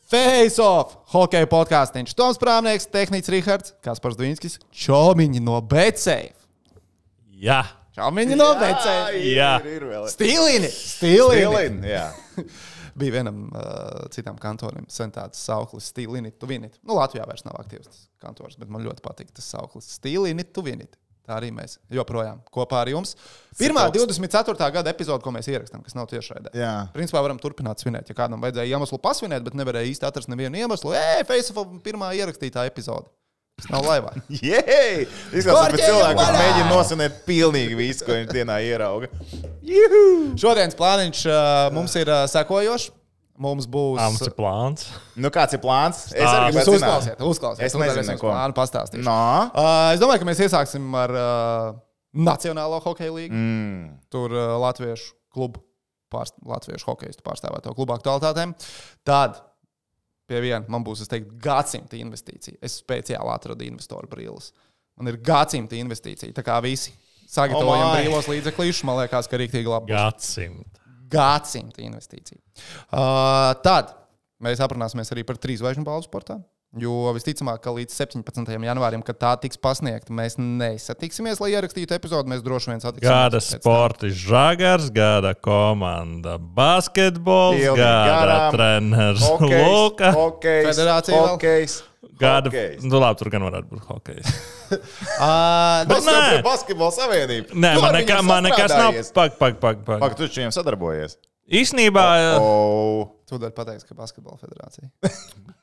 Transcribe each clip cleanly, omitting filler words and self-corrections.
Face Off, hokeja podkāstiņš. Toms Prāmnieks, tehnicis Rihards, Kaspars Dvīnskis, čomiņi no BetSafe. Jā. Čomiņi no BetSafe. Jā. Stīlini. Jā. Bija vienam citam kantorim sen tāds sauklis Stīlini, tu vinit. Nu, Latvijā vairs nav aktīvs tas kantors, bet man ļoti patīk tas sauklis Stīlini, tu vinit. Tā arī mēs joprojām kopā ar jums. Pirmā 24. gada epizode, ko mēs ierakstām, kas nav tiešraidē. Principā varam turpināt svinēt, ja kādam vajadzēja iemeslu pasvinēt, bet nevarēja īsti atrast nevienu iemeslu. Face Off pirmā ierakstītā epizode. Tas nav laivā. Jei! Izskatās pēc cilvēku, kas mēģina nosinēt pilnīgi visu, ko viņš dienā ierauga. Šodienas plāniņš mums ir sekojošs. Mums būs... Mums ir plāns. Nu, kāds ir plāns? Es arī gribētu uzklausīt. Es nezinu, ko. Plānu pastāstīšu. No. Es domāju, ka mēs iesāksim ar Nacionālo hokeja līgu. Tur latviešu klubu, latviešu hokeistu pārstāvēto klubu aktualitātēm. Tad pie viena man būs, es teiktu, gadsimta investīcija. Es speciāli atradu investoru brīles. Man ir gadsimta investīcija. Tā kā visi sagatavojam brīvos līdzeklīšus, man liekas, ka rīktīgi labi būs. Gadsimta investīcija. Tad mēs aprunāsimies arī par 3 zvaigžņu balvu sportā, jo visticamāk, ka līdz 17. janvārim, kad tā tiks pasniegta, mēs nesatiksimies, lai ierakstītu epizodu. Mēs droši vien satiksimies. Gada sporta žagars, gada komanda basketbols, gada treneris Luka. Federācija vēl. Hokejs. Gada, nu labi, tur gan varētu būt hokejs. Bet nē. Basketbola savienība. Nē, man nekas nav. Pak. Tu viņiem sadarbojies. Īsnībā... Tu dari pateiks, ka basketbola federācija.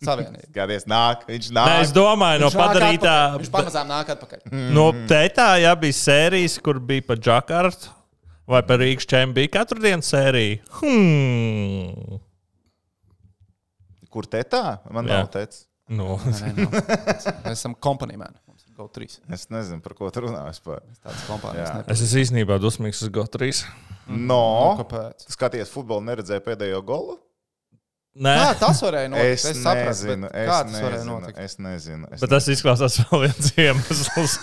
Savienība. Skaties, nāk. Viņš nāk. Nē, es domāju, no padarītā... Viņš pamazām nāk atpakaļ. No tētā, jā, bija sērijas, kur bija pa Džakartu vai pa Rīgas čempi. Bija katru dienu sērija. Kur tetā? Man nav tets. Nu. Mēs esam kompanijmēni. Mums ir GO3. Es nezinu, par ko tu runā vispār. Tādas kompānijas Es esmu īstenībā dusmīgs uz GO3. No. Kāpēc? Skaties, futbolu neredzēja pēdējo golu? Nē. Kā tas varēja notikt? Es nezinu. Kā tas varēja notikt? Es nezinu. Bet tas izklausās vēl viens iemesls.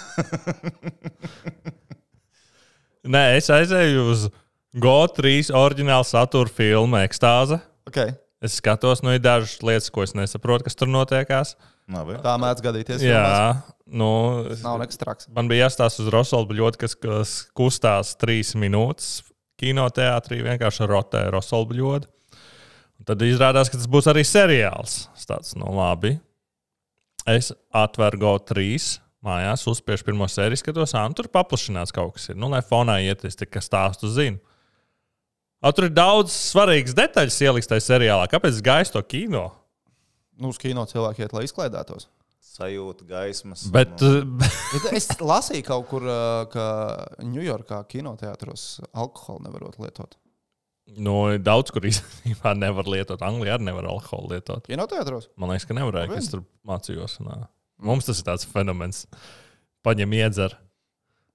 Nē, es aizēju uz GO3 oriģinālu satura filmu Ekstāze. Okay. Es skatos, ir dažas lietas, ko es nesaprotu, kas tur notiekās. Tā mēdz gadīties. Jā, nav nekas traks. Man bija jāstāsta uz Rosolu Bļodu, kas kustās 3 minūtes kinoteātrī, vienkārši rotē Rosolu Bļodu. Tad izrādās, ka tas būs arī seriāls. Tāds, labi. Es atveru GO3 mājās, uzspiešu pirmo sēriju, skatos, tur paplašināts kaut kas ir. Lai fonā iet, es tikai stāstu zinu. Tur ir daudz svarīgas detaļas ieliks tajā seriālā. Kāpēc es gaisu to kino? Uz kino cilvēki iet, lai izklaidētos. Sajūta gaismas. Bet es lasīju kaut kur, ka Ņujorkā kinoteātros alkoholu nevarot lietot. Daudz, kur īstenībā nevar lietot. Anglijā arī nevar alkoholu lietot. Kinoteātros? Man liekas, ka nevarēja, ka es tur mācījos. Mums tas ir tāds fenomens. Paņem iedzer.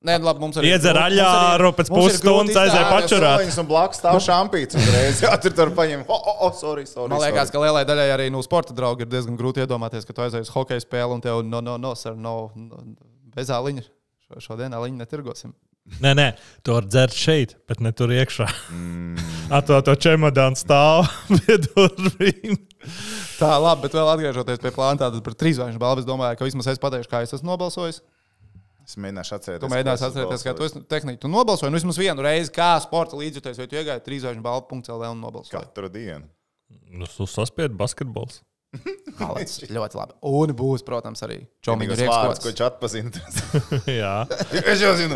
Nē, labi, mums arī iedzer aļāru, pēc pusstundas aizēja pačurāt. Un blakus stāv šampīts uzreiz. Jā, tur paņem. Sorry. Man liekas, ka lielai daļai arī sporta draugi ir diezgan grūti iedomāties, ka tu aizēji uz hokeja spēli un tev bez āliņa. Šodien āliņu netirgosim. Nē, tu vari dzert šeit, bet ne tur iekšā. To čemodānu stāv pie durvīm. Tā, labi, bet vēl atgriežoties pie plāna, tātad par 3 zvaigžņu balvu, es domāju, ka vismaz es pateikšu, kā es esmu nobalsojis. Es mēģināšu atcerēties. Tu mēģināsi atcerēties, kā tu esi tehniķi. Tu nobalsoji vismaz vienu reizi, kā sporta līdzjutējs, vai tu iegāji 3 zvaigžņu balvu.lv un nobalsoji? Katru dienu. Tu saspiedi basketbols. Ļoti labi. Un būs, protams, arī čomiņu vārds, ko viņš atpazina. Jā. Es jau zinu.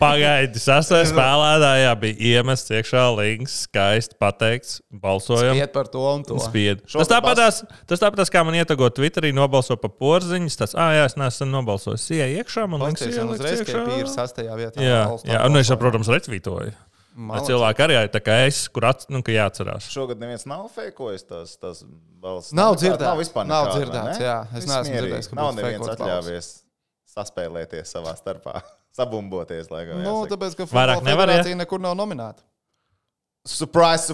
Pagaidi, 6. spēlētājā bija iemests iekšā links, skaisti pateikts, balsojam. Spied par to un to. Spied. Tas tāpatās, kā man ietego Twitterī, nobalso pa porziņas, jā, es neesmu nobalsojis. Iekšā, man links ieliks uzreiz, iekšā. Ka ir 6. vietā. Jā, un es, protams, retvītoju. Cilvēki arī tā kā es, kur jāatcerās. Šogad neviens nav fejkojis tās balss. Nav dzirdēts. Nav dzirdēts, jā. Es neesmu dzirdējis, ka nav neviens atļāvies saspēlēties savā starpā, sabumboties. Laikam, tāpēc, ka Futbola federācija nekur nav nominēta. Surprise!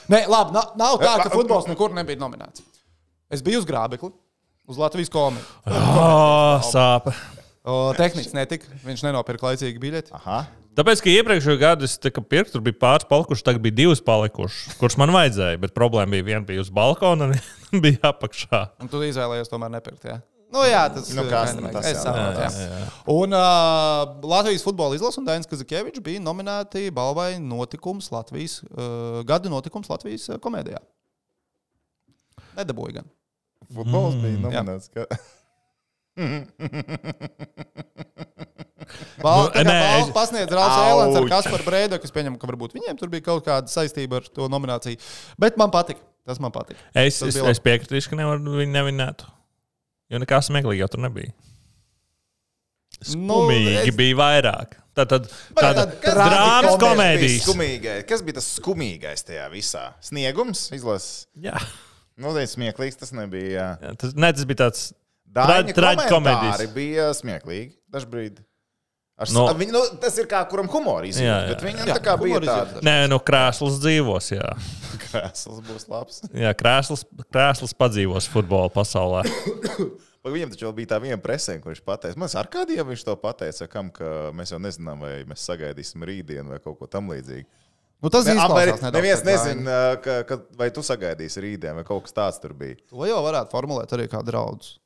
Nē, labi, nav tā, ka futbols nekur nebija nominēts. Es biju uz grābekli, uz Latvijas komiku. Sāpe. Tehnicis netika, viņš nenopirka laicīgi biļeti. Aha. Tāpēc, ka iepriekšējo gadu es pirku, tur bija pāris palikuši, tagad bija 2 palikuši, kurus man vajadzēja, bet problēma bija viena bija uz balkona un Bija apakšā. Un tu izvēlējies tomēr nepirkt, jā? Nu jā, tas Nu, es saprotu, jā. Un Latvijas futbola izlase un Dainis Kazakievičs bija nominēti balvai notikums Latvijas, gada notikums Latvijas komēdijā. Nedabūja gan. Futbols bija nominēts. Balvu pasniedz Rāls Ēlens ar Kasparu Breidu, kas pieņem, ka varbūt viņiem tur bija kaut kāda saistība ar to nomināciju. Bet man patika. Tas man patika. Es piekritīšu, ka viņi nevinētu. Jo nekā smieklīgi jau tur nebija. Skumīgi bija vairāk. Tāda drāmas komēdijas. Kas bija tas skumīgais tajā visā? Sniegums izlases? Jā. Nu, tas smieklīgs tas nebija. Jā, tas bija tāds traģikomēdijas. Bija smieklīgi dažbrīd. Tas ir kā kuram humora izjūta, bet viņam tā kā bija tāda. Nē, krēsls dzīvos, jā. Krēsls būs labs. Jā, krēsls padzīvos futbola pasaulē. Viņam taču vēl bija tā viena presē, kur viņš pateica. Man ar kādiem viņš to pateica, ka mēs jau nezinām, vai mēs sagaidīsim rītdienu vai kaut ko tam līdzīgu. Nu, tas izklausās nedaudz. Neviens nezina, vai tu sagaidīsi rītdienu vai kaut kas tāds tur bija. To jau varētu formulēt arī kā draudus.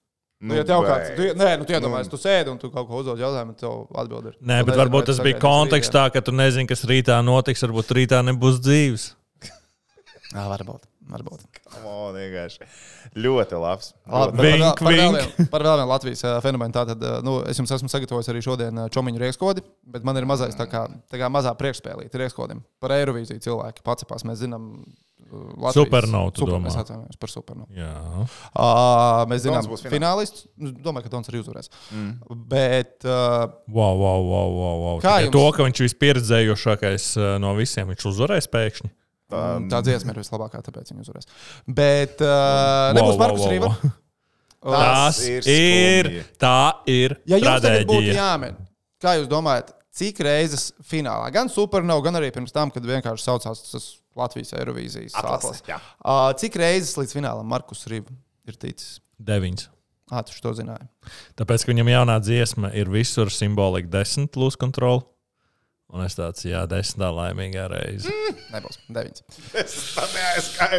Ja tev kāds, tu iedomājies, tu sēdi un tu kaut ko uzdod jautājumu, un tev atbild ir. Nē, bet varbūt tas bija kontekstā, ka tu nezini, kas rītā notiks, varbūt rītā nebūs dzīves. Varbūt. Vienkārši. Ļoti labs. Vink. Par vēl vienu Latvijas fenomenu. Tātad, es jums esmu sagatavojis arī šodien čomiņu riekskodi, bet man ir mazais tā kā mazā priekšspēlīte riekskodim. Par Eirovīziju cilvēki pacepās, mēs zinām. Supernovu, tu domā? Mēs atvainojamies par Supernovu. Jā. Mēs zinām finālistu. Domāju, ka Dons arī uzvarēs. Bet... Wow. To, ka viņš vispieredzējošākais no visiem, viņš uzvarēs pēkšņi. Tā dziesma ir vislabākā, tāpēc viņi uzvarēs. Bet nebūs Markus Rīva. Tā ir ja jums tagad tradēģija. Būtu jāmen, kā jūs domājat, cik reizes finālā, gan Supernovu, gan arī pirms tam, kad vienkārši saucās tas Latvijas Eirovīzijas atlases. Cik reizes līdz finālam Markus Rīva ir ticis? 9. Tu to zināji. Tāpēc, ka viņam jaunā dziesma ir visur simbolika 10 lose control. Un es tāds, 10. laimīgā reize. Nebūs, 9. Es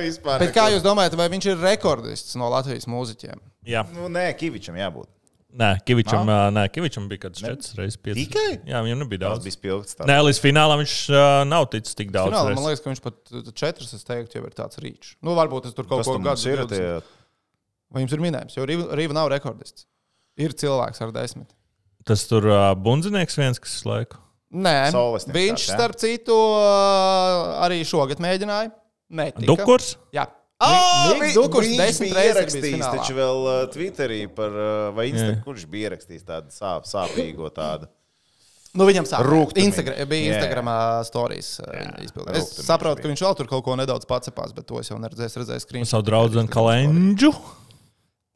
vispār. Bet kā jūs domājat, vai viņš ir rekordists no Latvijas mūziķiem? Jā. Nē, Kivičam jābūt. Nē, Kivičam bija kāds 4 reizes 5. Tikai? Jā, viņam nebija daudz. Tas bija spilgts. Nē, līdz finālam viņš nav ticis tik daudz. Finālā, man liekas, ka viņš pat 4, es teiktu, jau ir tāds rīčs. Nu, varbūt es tur kaut ko gadu. Vai jums ir minējums? Jo Rīva nav rekordists. Ir cilvēks ar 10. Tas tur bundzinieks viens, kas visu laiku. Nē, viņš, starp citu, arī šogad mēģināja. Netika. Dukurs? Jā. Viņš Dukurs bija 10 reizes ierakstījis, taču vēl Twitterī par, vai Instagram, kurš bija ierakstījis tādu sāpīgo tādu. Nu, viņam sāp. Bija Instagramā stories izpildīt. Es saprotu, ka viņš vēl tur kaut ko nedaudz pacepās, bet to es jau redzēju screen. Savu draudzeni Kalendžu.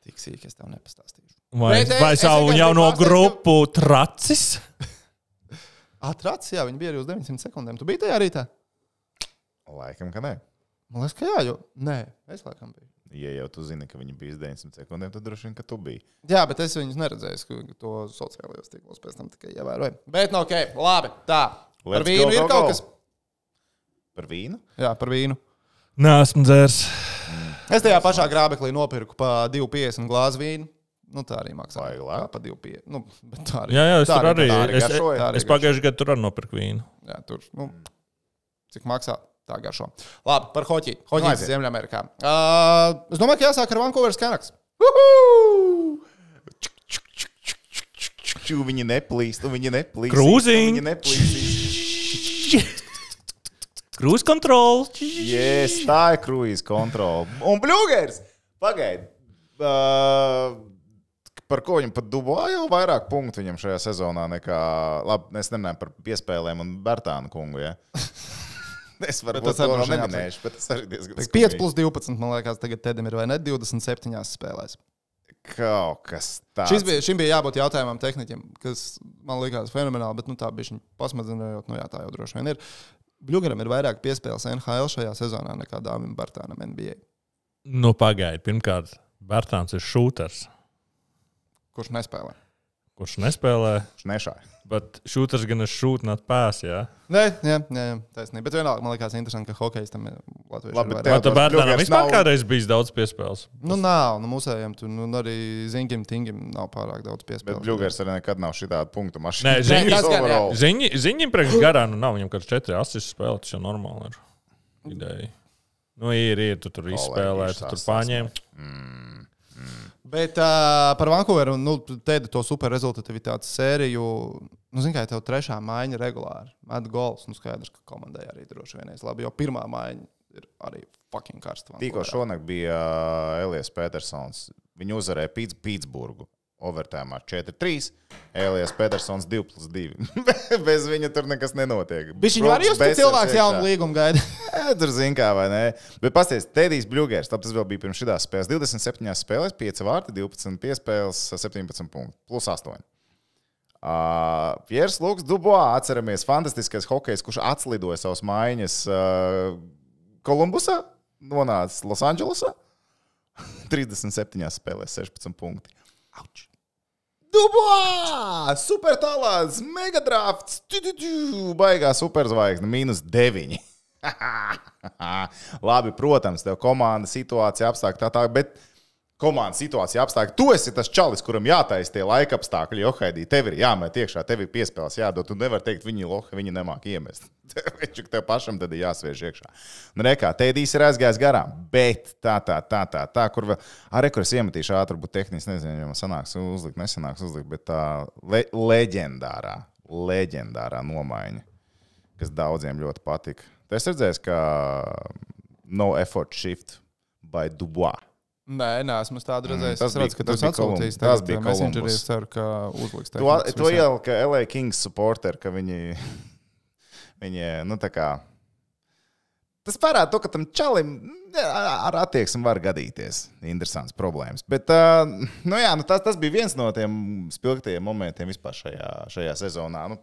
Tik sīk, es tev nepastāstīšu. Vai savu jauno grupu Tracis? Tracis, jā, viņi bija arī uz 900 sekundēm. Tu biji tajā rītā? Laikam, ka nē. Man liekas, ka jā, jo... Nē, es laikam biju. Ja jau tu zini, ka viņi bija uz 900 sekundēm, tad droši vien, ka tu biji. Jā, bet es viņus neredzēju, to sociālajos tīklos pēc tam tikai ievēroju. Bet, ok, labi, tā. Par vīnu ir kaut kas? Par vīnu? Jā, par vīnu. Nē, esmu dzērs. Es tajā pašā grābeklī nopirku pa 2,50 glāzi vīnu. Nu, tā arī maksā. Pa 2,50. Nu, tā arī. Jā, es tur arī. Es pagājuši gadu tur arī nopirku vīnu. Jā, tur, cik maksā, tā garšo. Labi, par hoķi. Hoķis Ziemeļamerikā. Es domāju, ka jāsāk ar Vancouveras Canucks. Viņi neplīst. Krūziņ. Krūz kontrol. Yes, tā ir krūz kontrol. Un Bļūgers. Pagaid. Par ko viņam pat Dubā jau vairāk punktu viņam šajā sezonā nekā, labi, mēs nemanājam par piespēlēm un Bertānu kungu, ja? Es varbūt to vēl neminēšu, bet tas arī diezgan skumīgi. 5+12, man liekas, tagad Tedim ir vai ne 27 spēlēs. Kaut kas tāds. Šim bija jābūt jautājumam tehniķiem, kas man likās fenomenāli, bet tā bišķiņ pasmadzinājot, tā jau droši vien ir. Bļugaram ir vairāk piespēles NHL šajā sezonā nekā Dāvim Bertānam NBA. Nu, pagaidi. Pirmkārt, Bertāns ir šūters. Kurš nespēlē? kurš nespēlē. Kurš nešāja. Bet šūters gan ir shoot, not pass, jā. Nē, taisnība. Bet vienalga, man liekas interesanti, ka hokejistam Latvijas Labi, Vai tu bērnām vispār kādreiz bijis daudz piespēles? Nu, nav. Nu, mūsējiem tur arī Zingim, Tingim nav pārāk daudz piespēles. Bet Bļūgers arī nekad nav šitāda punktu mašīna. Nē, Ziņģim priekš garā, nu nav viņam kāds 4 asists spēlē, tas jau normāli ir ideja. Nu, ir, tu tur izspēlē, tu tur paņem. Bet par Vancouveru, nu, tēdi to super rezultativitātes sēriju, nu, zin kā, tev trešā maiņa regulāri. Met gols, nu, skaidrs, ka komandai arī droši vienais labi, jo pirmā maiņa ir arī fucking karsta. Tikko šonakt bija Elijas Petersons. Viņu uzvarēja Pitsburgu. Overtēmā 4-3. Elijas Petersons 2+2. Bez viņa tur nekas nenotiek. Viņš arī uz cilvēks jaunu līgumu gaida. Tur zin kā, vai ne? Bet pasties, Tedijs Bļūgers, tas vēl bija pirms šitās spēles. 27 spēlēs, 5 vārti, 12 piespēles, 17 punkti. Plus 8. Piers Luks Dubois, atceramies, fantastiskais hokejs, kurš atslidoja savas maiņas Kolumbusā, nonāca Losandželosā. 37 spēlēs, 16 punkti. Auč. Dubois! Super talants! Megadrafts! Baigā superzvaigzne! -9. Labi, protams, tev komanda situācija apstākļi tā, bet komandas situācija apstākļi. Tu esi tas čalis, kuram jātaisa tie laika apstākļi, jo Haidī, tev ir jāmet iekšā, tev ir piespēles jādod. Tu nevar teikt, viņi nemāk iemest. Tev pašam tad ir jāsviež iekšā. Nu, rekā, Tēdīs ir aizgājis garām, bet tā, kur vēl, arī, kur es iemetīšu ātri, būt tehniski, nezinu, ja man sanāks uzlikt, nesanāks uzlikt, bet tā leģendārā nomaiņa, kas daudziem ļoti patika. Tu esi redzējis, ka no effort shift by Dubois. Nē, esmu tādu redzējis. Es redzu, ka tas atsūtīs. Tas bija Messengerī, es ceru, ka uzliks. To ielika LA Kings supporter, ka viņi, nu tā kā, tas parāda to, ka tam čalim ar attieksmi var gadīties. Interesants problēmas. Bet, nu jā, tas bija viens no tiem spilgtajiem momentiem vispār šajā sezonā. Nu,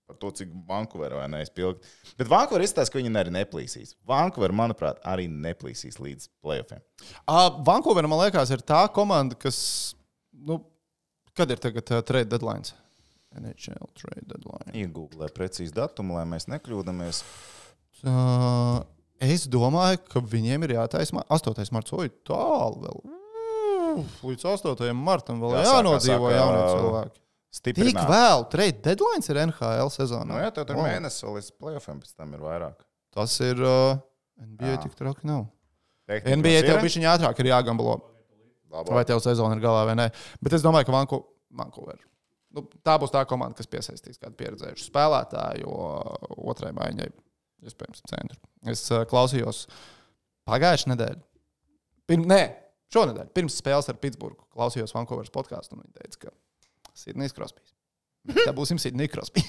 par to, cik Vancouver vai neizpilgt. Bet Vancouver izstāsta, ka viņi arī neplīsīs. Vancouver, manuprāt, arī neplīsīs līdz playoffiem. Vancouver, man liekas, ir tā komanda, kas, nu, kad ir tagad trade deadlines? NHL trade deadline. Iegūglē precīzi datumu, lai mēs nekļūdamies. Es domāju, ka viņiem ir jātaisa 8. marts. Oi, tālu vēl. Līdz 8. martam vēl jānodzīvo jaunie cilvēki. Stiprināt. Tik vēl, trade deadlines ir NHL sezonā. Nu jā, tev tur mēnesis vēl līdz playoffiem, pēc tam ir vairāk. Tas ir NBA tik traki nav. NBA tev bišķiņ ātrāk ir jāgambalo. Vai tev sezona ir galā vai nē. Bet es domāju, ka Vancouver. Nu, tā būs tā komanda, kas piesaistīs kādu pieredzējušu spēlētāju, jo otrai maiņai iespējams centru. Es klausījos pagājušajā nedēļā. Šonedēļ, pirms spēles ar Pitsburgu, klausījos Vancouveras podcastu un viņi teica, ka Sidnijs Krosbijs. Tā būsim Sidnijs Krosbijs.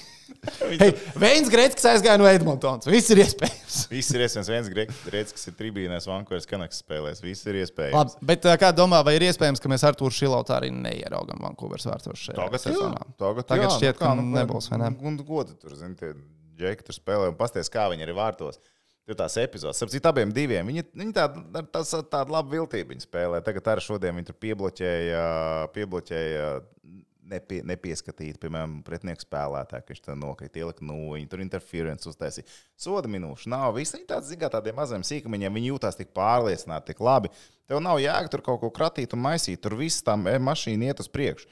Hey, Veins Gretzkis aizgāja no Edmontons. Viss ir iespējams. Viss ir iespējams. Veins Gretzkis ir tribīnēs Vancouveras Canucks spēlēs. Viss ir iespējams. Labi, bet kā domā, vai ir iespējams, ka mēs Artūru Šilautu arī neieraugam Vancouveras vārtos šajā sezonā? Tagad šķiet, ka nebūs, vai ne? Un godi tur, zini, tie džeki tur spēlē un pasties, kā viņi ir vārtos. Tur tās epizodes. Starp citu, abiem diviem. Viņi tāda laba viltība viņi spēlē. Tagad arī šodien viņi tur piebloķēja nepieskatīt, piemēram, pretinieku spēlētāju, ka viņš tā nokrīt, ielika viņi tur interference uztaisīja. Soda minūšu nav. Visi viņi tāds, zin kā, tādiem maziem sīkumiņiem, viņi jūtās tik pārliecināti, tik labi. Tev nav jēga tur kaut ko kratīt un maisīt, tur viss tam mašīna iet uz priekšu.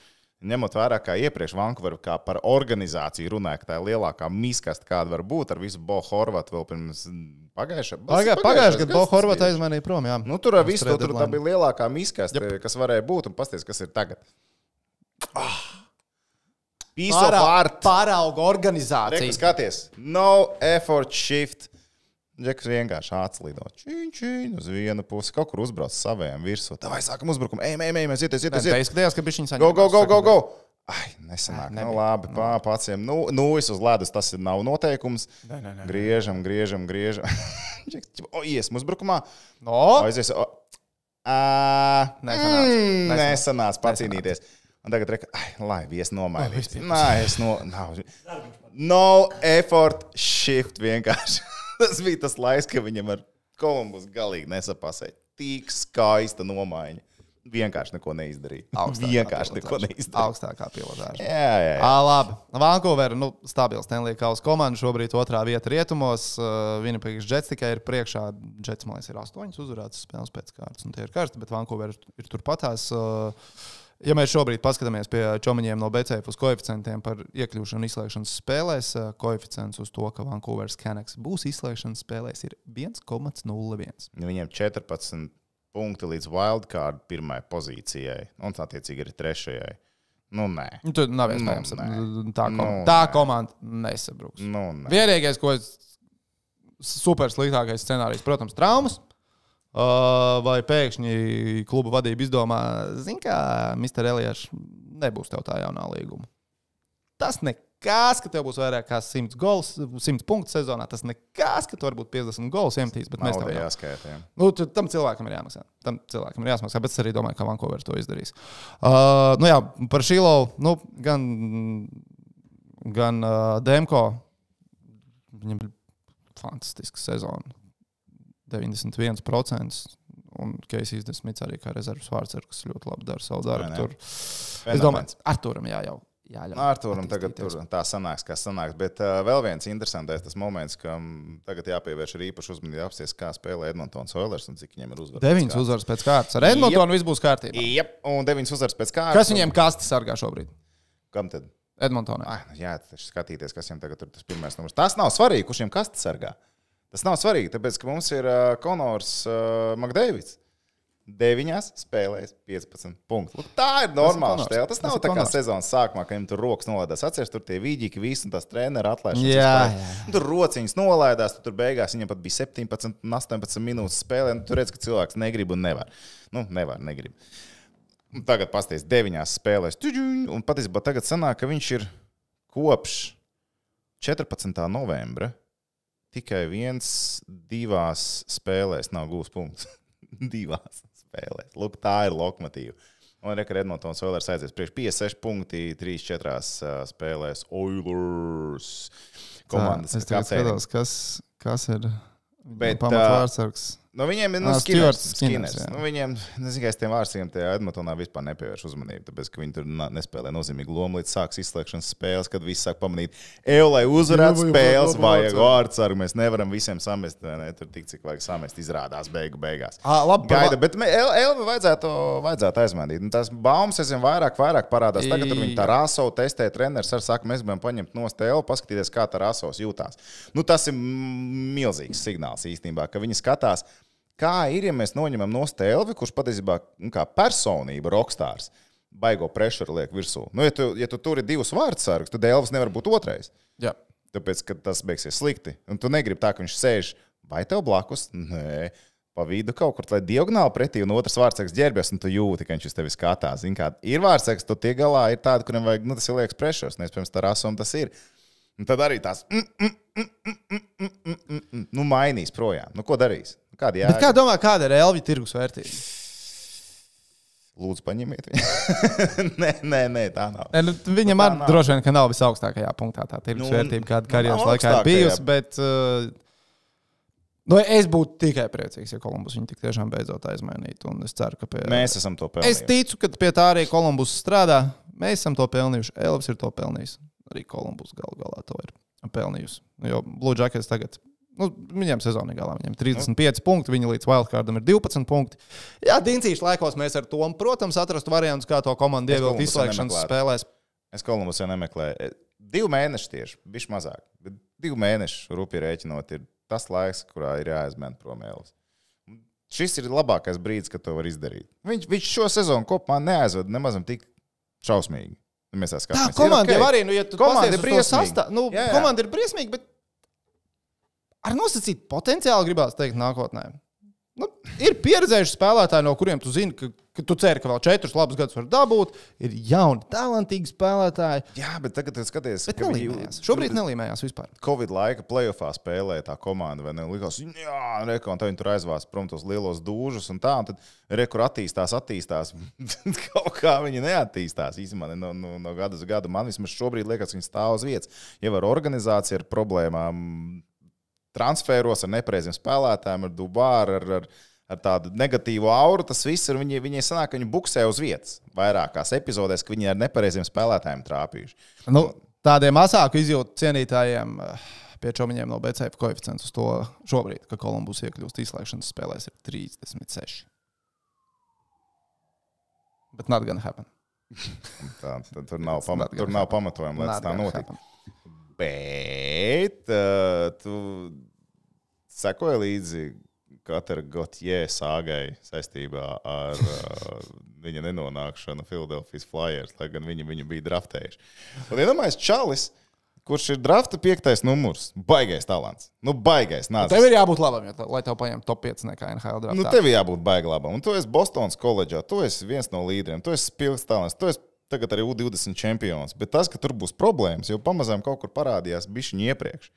Ņemot vērā, kā iepriekš Vancouver kā par organizāciju runāja, ka tā ir lielākā miskasta, kāda var būt ar visu Bo Horvatu vēl pirms pagājušā gada. Bo Horvatu aizmanīja prom, jā. Nu, tur ar visu to, tā bija lielākā miskasta, kas varēja būt un pasties, kas ir tagad. Pārauga organizācija. Reku skaties. No effort shift. Džeks vienkārši atslido. Uz vienu pusi. Kaut kur uzbrauc savējiem virsū. Tā vai sākam uzbrukumu. Ej, mēs iet. Tā izskatījās, ka bišķiņ saņem. Go. Ai, nesanāk. Nu, labi, paciem. Nu, es uz ledus, tas nav noteikums. Nē. Griežam. Iesim uzbrukumā. No? Aizies. Nesanāc pacīnīties. Un tagad reka, lai vies nomainīts. No effort shift vienkārši. Tas bija tas laiks, ka viņam ar Kolumbus galīgi nesapasēja. Tik skaista nomaiņa. vienkārši neko neizdarīja. Augstākā pilotāža. Jā. Labi. Vancouver, stabils Stanley Kausa komanda. Šobrīd otrā vieta rietumos. Winnipeg Jets tikai ir priekšā. Jets, man liekas, ir 8 uzvarētas spēles pēc kārtas. Un tie ir karsti, bet Vancouver ir turpatās. Ja mēs šobrīd paskatāmies pie čomiņiem no BCF uz koeficientiem par iekļūšanu izslēgšanas spēlēs, koeficients uz to, ka Vancouver Canucks būs izslēgšanas spēlēs, ir 1,01. Viņiem 14 punkti līdz wildcard pirmai pozīcijai, un attiecīgi arī trešajai. Nē. Tur nav iespējams. Tā komanda nesabruks. Vienīgais, ko super sliktākais scenārijs, protams, traumas. Vai pēkšņi kluba vadība izdomā, zin kā, Mr. Eliaš, nebūs tev tā jaunā līguma. Tas nekas, ka tev būs vairāk kā 100 gols, 100 punktu sezonā. Tas nekas, ka tu varbūt 50 gols iemetīs, bet mēs tev jāskaitām. Tam cilvēkam ir jāmaksā. Bet es arī domāju, ka Vancouver to izdarīs. Par Šilovu, gan Demko, viņam ir fantastiska sezona. 91%, un Keisijs Desmits arī kā rezerves vārdsargs, kas ļoti labi dara savu darbu. Tur. Es domāju, Arturam jāļauj. Arturam tagad tur tā sanāks, kā sanāks. Bet vēl viens interesantais tas moments, ka tagad jāpievērš arī īpaši uzmanību apsties, kā spēlē Edmontons Oilers un cik viņiem ir uzvaras. 9 uzvaras pēc kārtas. Ar Edmontonu viss būs kārtībā. Un 9 uzvaras pēc kārtas. Kas viņiem kasti sargā šobrīd? Kam tad? Edmontonai. Jā, taču skatīties, kas viņiem tagad ir tas pirmais numurs. Tas nav svarīgi, kurš viņiem kasti sargā. Tas nav svarīgi, tāpēc, ka mums ir Konors McDavids. 9 spēlēs 15 punktus. Tā ir normāla stēle. Tas nav tā kā sezonas sākumā, ka viņam tur rokas nolaidās. Atceries, tur tie vīģīgi visi un tās treneri atlaišanas. Jā. Tur rociņas nolaidās, tur beigās viņam pat bija 17 un 18 minūtes spēlē. Tur redz, ka cilvēks negrib un nevar. Negrib. Un tagad pasties 9 spēlēs. Un patiesībā tagad sanāk, ka viņš ir kopš 14. novembra tikai 1-2 spēlēs nav gūs punkts. 2 spēlēs. Lūk, tā ir Lokomotīva. Un Reka Edmontons Oilers aizies priekš 56 punkti, 3-4 spēlēs. Oilers komandas. Es skatos, kas ir pamatvārdsargs. Viņiem ir Skinners. Viņiem, nezinu, es tiem vārsiem tie Edmontonā vispār nepievērš uzmanību, tāpēc, ka viņi tur nespēlē nozīmīgu lomu līdz sāks izslēgšanas spēles, kad visi sāk pamanīt, lai uzvarētu spēles, vajag vārdsargu, mēs nevaram visiem samest, tur tik cik vajag samest, izrādās beigās. Gaida, bet Elvi vajadzētu aizmainīt. Tās baumas, es zinu, vairāk parādās. Tagad tur viņi tā Rasov testē, treneris ar saka, mēs gribam paņemt nost Elvi, paskatīties, kā tā Rasovs jūtās. Tas ir milzīgs signāls īstenībā, ka viņi skatās, kā ir, ja mēs noņemam no Elvi, kurš patiesībā kā personība rokstārs baigo pressure liek virsū. Ja tu tur ir 2 vārdsargus, tad Elvis nevar būt otrais. Jā. Tāpēc, ka tas beigsies slikti. Un tu negribi tā, ka viņš sēž vai tev blakus, nē, pa vidu kaut kur, lai diagonāli pretī, un otrs vārdsargs ģērbies, un tu jūti, ka viņš uz tevi skatās. Zin kā, ir vārdsargs, tu tie galā ir tādi, kuriem vajag, tas ir liekas pressures, nespējams tā rasum tas ir. Un tad arī tās mainīs projām. Ko darīs? Bet kā domā, kāda ir Elvi tirgus vērtība? Lūdzu, paņemiet viņu. nē, tā nav. Viņam arī droši vien, ka nav visaugstākajā punktā tā tirgus vērtība, kāda karjeras laikā ir bijusi, bet es būtu tikai priecīgs, ja Kolumbus viņu tik tiešām beidzot aizmainītu, un es ceru, ka mēs esam to pelnījuši. Es ticu, ka pie tā arī Kolumbus strādā. Mēs esam to pelnījuši. Elvis ir to pelnījis. Arī Kolumbus galā to ir pelnījusi. Jo Blue Jackets tagad, viņiem sezonā galā, viņiem 35 punkti, viņi līdz wildcardam ir 12 punkti. Jā, Dincīšu laikos mēs ar to, protams, atrastu variantus, kā to komandu ievilkt izslēgšanas spēlēs. Es Kolumbus jau nemeklēju. 2 mēneši tieši, bišķi mazāk. 2 mēneši rupi rēķinot ir tas laiks, kurā ir jāaizmēn prom Elvis. Šis ir labākais brīdis, kad to var izdarīt. Viņš šo sezonu kopumā neaizved nemazam tik šausmīgi. Tā komanda jau arī, ja tu pasties uz to sastāvu, komanda ir briesmīga, bet ar nosacītu potenciāli gribās teikt nākotnē. Ir pieredzējuši spēlētāji, no kuriem tu zini, ka tu ceri, ka vēl 4 labus gadus var dabūt. Ir jauni, talantīgi spēlētāji. Jā, bet tagad skaties, bet nelīmējās. Šobrīd nelīmējās vispār. Covid laika playoffā spēlēja tā komanda, vai ne? Likās, un tā viņi tur aizvās prom tos lielos dūžus un tā, un tad kur attīstās. Kaut kā viņi neattīstās. Īstenībā no gada uz gadu. Man vismaz šobrīd liekas, ka viņi stāv uz vietas. Ja var organizācija ar problēmām, transferos ar nepareiziem spēlētājiem, ar Dubāru, ar tādu negatīvu auru, tas viss ir viņai sanāk, ka viņi buksē uz vietas vairākās epizodēs, ka viņi ar nepareiziem spēlētājiem trāpījuši. Nu, tādiem mazāku izjūtu cienītājiem pie čomiņiem no BCF koeficients uz to šobrīd, ka Kolumbus iekļūst izslēgšanas spēlēs ir 36. Bet not gonna happen. Tur nav pamatojuma, lai tas tā notika. Bet tu sekoji līdzi Katra Gauthier sāgai saistībā ar viņa nenonākšanu Philadelphia Flyers, lai gan viņi bija draftējuši. Un iedomājies Čalis, kurš ir drafta 5. numurs. Baigais talants. Baigais nācis. Tev ir jābūt labam, lai tev paņem top 5 nekā NHL draftā. Tev ir jābūt baigi labam. Un tu esi Bostonas koledžā, tu esi viens no līderiem, tu esi spilgts talants, tu esi tagad arī U20 čempions. Bet tas, ka tur būs problēmas, jau pamazām kaut kur parādījās bišķiņi iepriekš.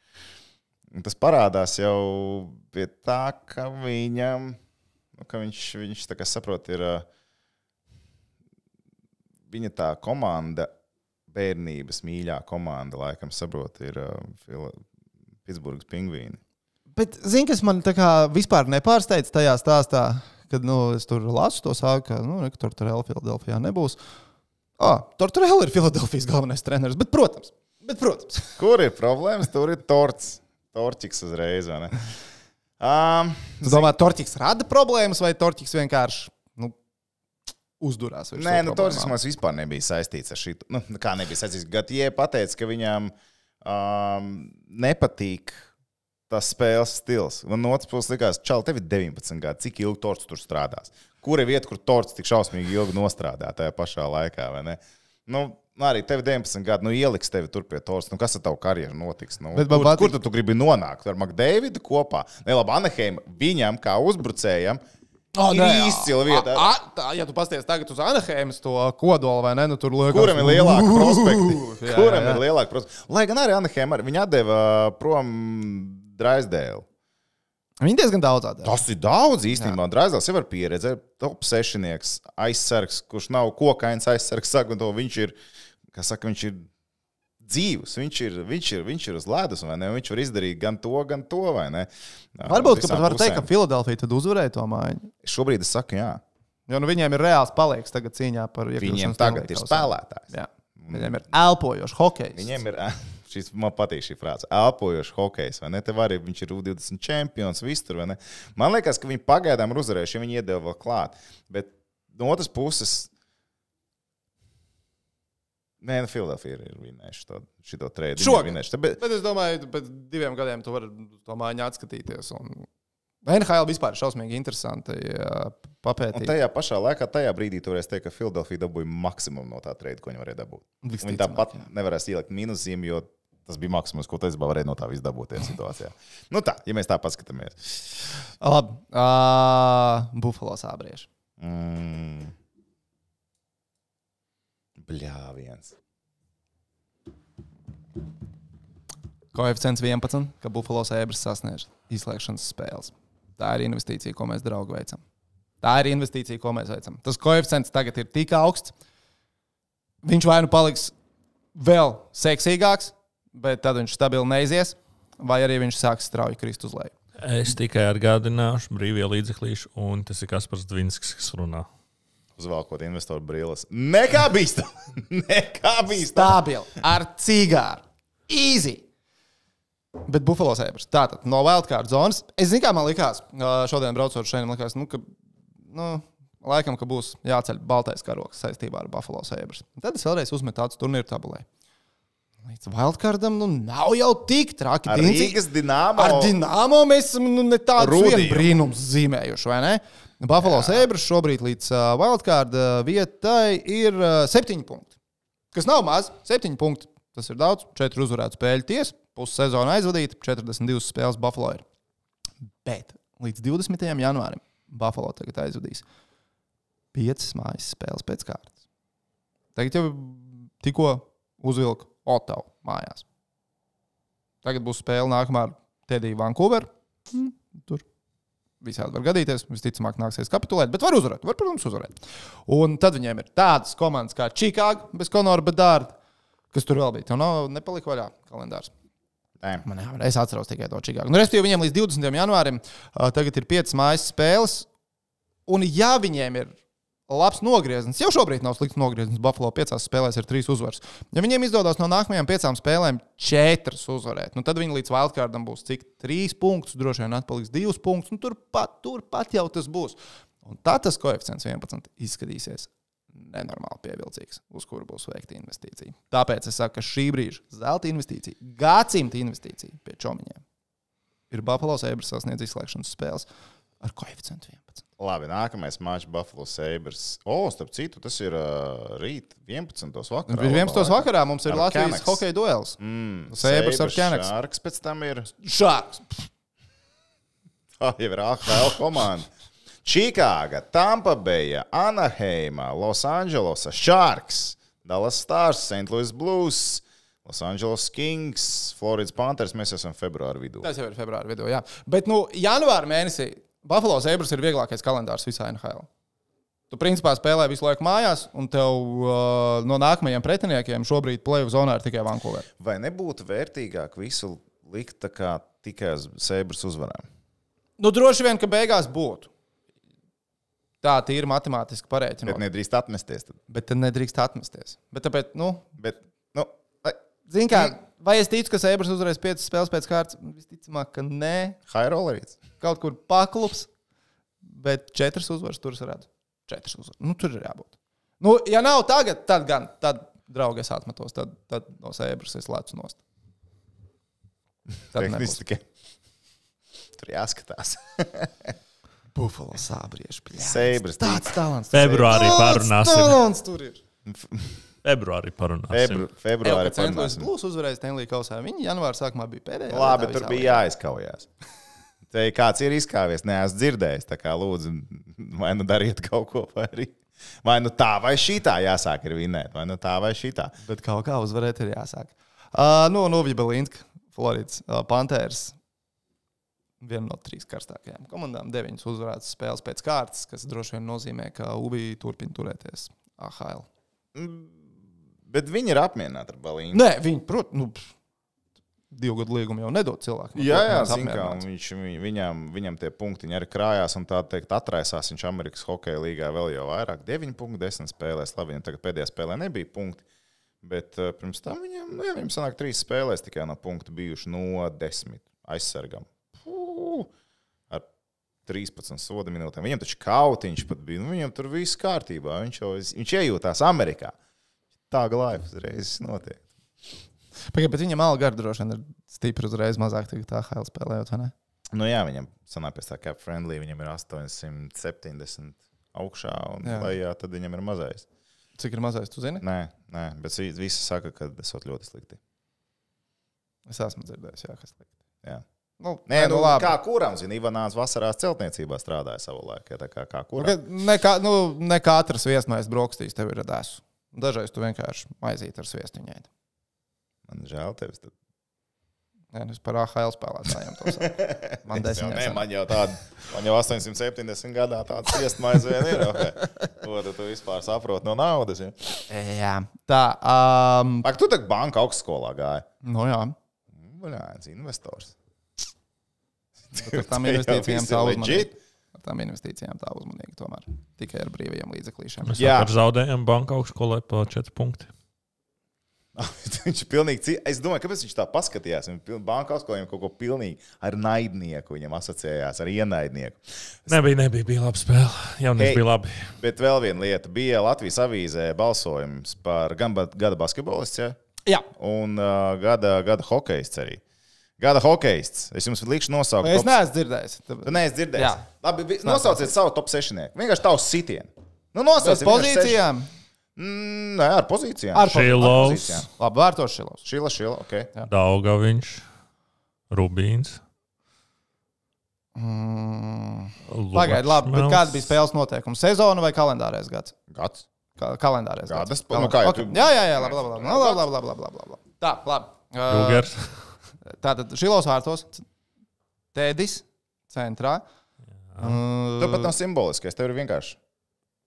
Un tas parādās jau pie tā, ka viņam, ka viņš tā kā saprot, ir viņa tā komanda, bērnības mīļā komanda, laikam saprot, ir Pitsburgas Pingvīni. Bet, zini, kas man tā kā vispār nepārsteidz tajā stāstā, kad, es tur lasu to sāku, ka Tortorella Filadelfijā nebūs. Tortorella ir Filadelfijas galvenais treneris, bet protams. Kur ir problēmas? Tur ir torts. Torķis uzreiz, vai ne? Tu domā, Torķis rada problēmas, vai Torķis vienkārši uzdurās? Nē, Torķis mums vispār nebija saistīts ar šito. Kā nebija saistīts? Gatie pateica, ka viņam nepatīk tas spēles stils. Un no otras puses likās, čal, tev ir 19 gadi, cik ilgi Torts tur strādās? Kur ir vieta, kur Torts tik šausmīgi ilgi nostrādā tajā pašā laikā, vai ne? Arī tev 19 gadi, ieliks tevi tur pie Torts. Kas ar tavu karjeru notiks? Kur tu gribi nonākt? Ar McDavidu kopā? Labi, Anaheim viņam kā uzbrucējam ir izcila vieta. Ja tu pasties tagad uz Anaheimas to kodolu, vai ne? Tur liekas, kuram ir lielāka prospekti? Kuram ir lielāka prospekti? Lai gan arī Anaheim, viņi atdeva prom Drysdale. Viņi diezgan daudz atdeva. Tas ir daudz īstenībā. Drysdales jau var pieredze. Top 6-nieks, aizsargs, kurš nav kokains aizsargs, saka, to viņš ir, kā saka, viņš ir dzīvs, viņš ir uz ledus, vai ne? Viņš var izdarīt gan to, vai ne? Varbūt, ka pat var teikt, ka Filadelfija tad uzvarēja to mājiņu. Šobrīd es saku, jā. Jo viņiem ir reāls palieks tagad cīņā par iekļūšanu. Viņiem tagad ir spēlētājs. Jā. Viņiem ir elpojošs hokejs. Viņiem ir, man patīk šī frāze, elpojošs hokejs, vai ne? Tev arī viņš ir U20 čempions, viss tur, vai ne? Man liekas, ka viņi pagaidām ir uzvarējuši, ja viņi iedeva vēl klāt. Bet no otras puses, Philadelphia ir vinējuši šito trēdu. Šogad. Bet es domāju, pēc 2 gadiem tu vari to mājiņu atskatīties. NHL vispār ir šausmīgi interesanti papētīt. Un tajā pašā laikā, tajā brīdī tu varēsi teikt, ka Philadelphia dabūja maksimumu no tā trēda, ko viņi varēja dabūt. Viņi tāpat nevarēs ielikt minuszīmi, jo tas bija maksimums, ko tu varēji no tā viss dabūt tajā situācijā. Tā, ja mēs tā paskatāmies. Labi. Buffalo sābrieši. Viens. Koeficients 11, ka Buffalo Sabres sasniedz izslēgšanas spēles. Tā ir investīcija, ko mēs draugi veicam. Tas koeficients tagad ir tik augsts. Viņš vai nu paliks vēl seksīgāks, bet tad viņš stabili neizies, vai arī viņš sāks strauji krist uz leju. Es tikai atgādināšu brīvie līdzeklīši, un tas ir Kaspars Dvinskis, kas runā. Uzvalkot investoru brīles. Nekā bīstam! Stabili, ar cigāru. Easy! Bet Buffalo Sabres. Tātad no wildcard zonas. Es zinu, kā man likās, šodien braucot šeit, man likās, laikam, ka būs jāceļ baltais karoks saistībā ar Buffalo Sabres. Tad es vēlreiz uzmetu tāds turnīru tabulē. Līdz wildcardam nav jau tik traki. Ar Rīgas Dinamo. Ar Dinamo mēs esam ne tādus brīnums zīmējuši, vai ne? Buffalo Sabres šobrīd līdz wildcard vietai ir 7 punkti. Kas nav maz, 7 punkti. Tas ir daudz. 4 uzvarētu spēļu tiesa, pussezonu aizvadīt, 42 spēles Buffalo ir. Bet līdz 20. janvārim Buffalo tagad aizvadīs 5 mājas spēles pēc kārtas. Tagad jau tikko uzvilku Ottavu mājās. Tagad būs spēle nākamā ar Tediju Vancouveru. Tur visādi var gadīties. Visticamāk nāksies kapitulēt, bet var uzvarēt. Var, protams, uzvarēt. Un tad viņiem ir tādas komandas kā Chicago bez Conora Bedārda, kas tur vēl bija. Tev nepalika vaļā kalendārs. Es atceros tikai to Chicago. Respektīvi, viņiem līdz 20. janvārim tagad ir 5 mājas spēles, Un ja viņiem ir labs nogrieziens, jau šobrīd nav slikts nogrieziens, Buffalo 5 spēlēs ir 3 uzvaras. Ja viņiem izdodas no nākamajām 5 spēlēm 4 uzvarēt, nu tad viņi līdz wildcardam būs cik 3 punktus, droši vien atpaliks 2 punktus, nu turpat jau tas būs. Un tad tas koeficients 11 izskatīsies nenormāli pievilcīgs, uz kuru būs veikta investīcija. Tāpēc es saku, ka šī brīža zelta investīcija, gadsimta investīcija pie čomiņiem ir Buffalo Sabres sasniedz izslēgšanas spēles ar koeficientu 11. Labi, nākamais mačs Buffalo Sabres. Starp citu, tas ir rīt 11. vakarā. 11. vakarā mums ir Latvijas hokeja duels. Sabres ar Canucks. Sharks pēc tam ir. Sharks. Tā jau ir AHL komanda. Čikāga, Tampa Beja, Anaheima, Los Angeles, Sharks, Dallas Stars, St. Louis Blues, Los Angeles Kings, Floridas Panthers. Mēs esam februāra vidū. Tas jau ir februāra vidū, jā. Bet, janvāra mēnesī Buffalo Sabres ir vieglākais kalendārs visā NHL. Tu, principā, spēlē visu laiku mājās, un tev no nākamajiem pretiniekiem šobrīd play-off zonā ir tikai Vancouver. Vai nebūtu vērtīgāk visu likt tā kā tikai uz Sabres uzvarām? Droši vien, ka beigās būtu. Tā ir matemātiski parēķinot. Bet nedrīkst atmesties. Tad. Bet tad nedrīkst atmesties. Bet tāpēc, Zini kā, vai es ticu, ka Sabres uzvarēs 5 spēles pēc kārtas? Visticamāk, ka nē. High rollerīts. Kaut kur paklups, bet 4 uzvaras tur es redzu. 4 uzvaras. Tur ir jābūt. Ja nav tagad, tad gan, tad, draugi, es atmetos. Tad no Sabres es lecu nost. Tehniski tikai. Tur jāskatās. Buffalo Sabrieši. Sabres. Tāds talants. Februārī parunāsim. Tāds talants tur ir. Februārī parunāsim. Februārī parunāsim. Blues uzvarēja Stanley Kausā. Viņi janvāra sākumā bija pēdējā. Labi, tur bija jāizkaujās. Te kāds ir izkāvies, neesmu dzirdējis. Tā kā lūdzu, vai dariet kaut ko, vai tā vai šitā jāsāk ir vinnēt, vai tā vai šitā. Bet kaut kā uzvarēt ir jāsāk. Novija Belinska, Floridas Panthers. Viena no 3 karstākajām komandām, 9 uzvarētas spēles pēc kārtas, kas droši vien nozīmē, ka UBI turpina turēties AHL. Bet viņi ir apmierināti ar Balīnu. Nē, viņi, protams, 2 gadu līgumu jau nedod cilvēku. Jā, zin kā, viņam tie punktiņi arī krājās un tā teikt atraisās. Viņš Amerikas hokeja līgā vēl jau vairāk. 9 punkti 10 spēlēs. Labi, viņam tagad pēdējā spēlē nebija punkti, bet pirms tam viņam sanāk 3 spēlēs tikai no punktu bijuši no 10 aizsargam. Ar 13 soda minūtēm. Viņam taču kautiņš pat bija. Viņam tur viss kārtībā. Viņš iejūtās Amerikā. Tā glāja uzreiz notiek. Bet viņam alga droši vien ir stipri uzreiz mazāk tagad AHL spēlējot, vai ne? Jā, viņam sanāk pēc tā cap friendly, viņam ir 870 augšā un lejā, tad viņam ir mazais. Cik ir mazais, tu zini? Nē, bet visi saka, ka esot ļoti slikti. Es esmu dzirdējis, jā, kas slikti. Jā. Labi. Kā kuram, zini, Ivanāns vasarās celtniecībā strādāja savu laiku. Kā kuram. Ne katrs viesmais brokstīs tev ir radēsu. Dažreiz tu vienkārši maizīt ar sviestiņai. Man žēl tevis tad. Nē, es par AHL spēlētājiem to saku. Man jau 870 gadā tāds sviestmaize vien ir. Ko tu vispār saproti no naudas? Jā. Tā. Tu tak banka augstskolā gāja? Jā. Buļāns, investors. Ar tām investīcijām tā uzmanīgi. Ar tām investīcijām tā uzmanīgi tomēr. Tikai ar brīvajiem līdzeklīšiem. Mēs ar zaudējām banka augstskolē pa 4 punkti. Viņš ir pilnīgi... Es domāju, kāpēc viņš tā paskatījās. Banka augstskolē kaut ko pilnīgi ar naidnieku. Viņam asociējās ar ienaidnieku. Bija laba spēle. Jaunieks bija labi. Bet vēl viena lieta. Bija Latvijas avīzē balsojums par gan gada basketbolists, ja? Jā. Un gada hokejists arī. Gada hokejists. Es jums likšu nosaukt. Es neesmu dzirdējis. Tu neesi dzirdējis? Jā. Labi, nosauciet savu top 6. Vienkārši tavs sitienu. Nosauciet pozīcijām. Nē, ar pozīcijām. Šilovs. Labi, vārtos Šilovs. Šila, ok. Daugaviņš. Rubīns. Pagaid, labi, bet kāda bija spēles noteikuma? Sezona vai kalendārais gads? Gads. Kalendārais gads. Okay. Jā, labi. Tā, labi. Rūgers. Tātad Šilovs vārtos. Tēdis centrā. Tāpat nav simboliskais. Tev ir vienkārši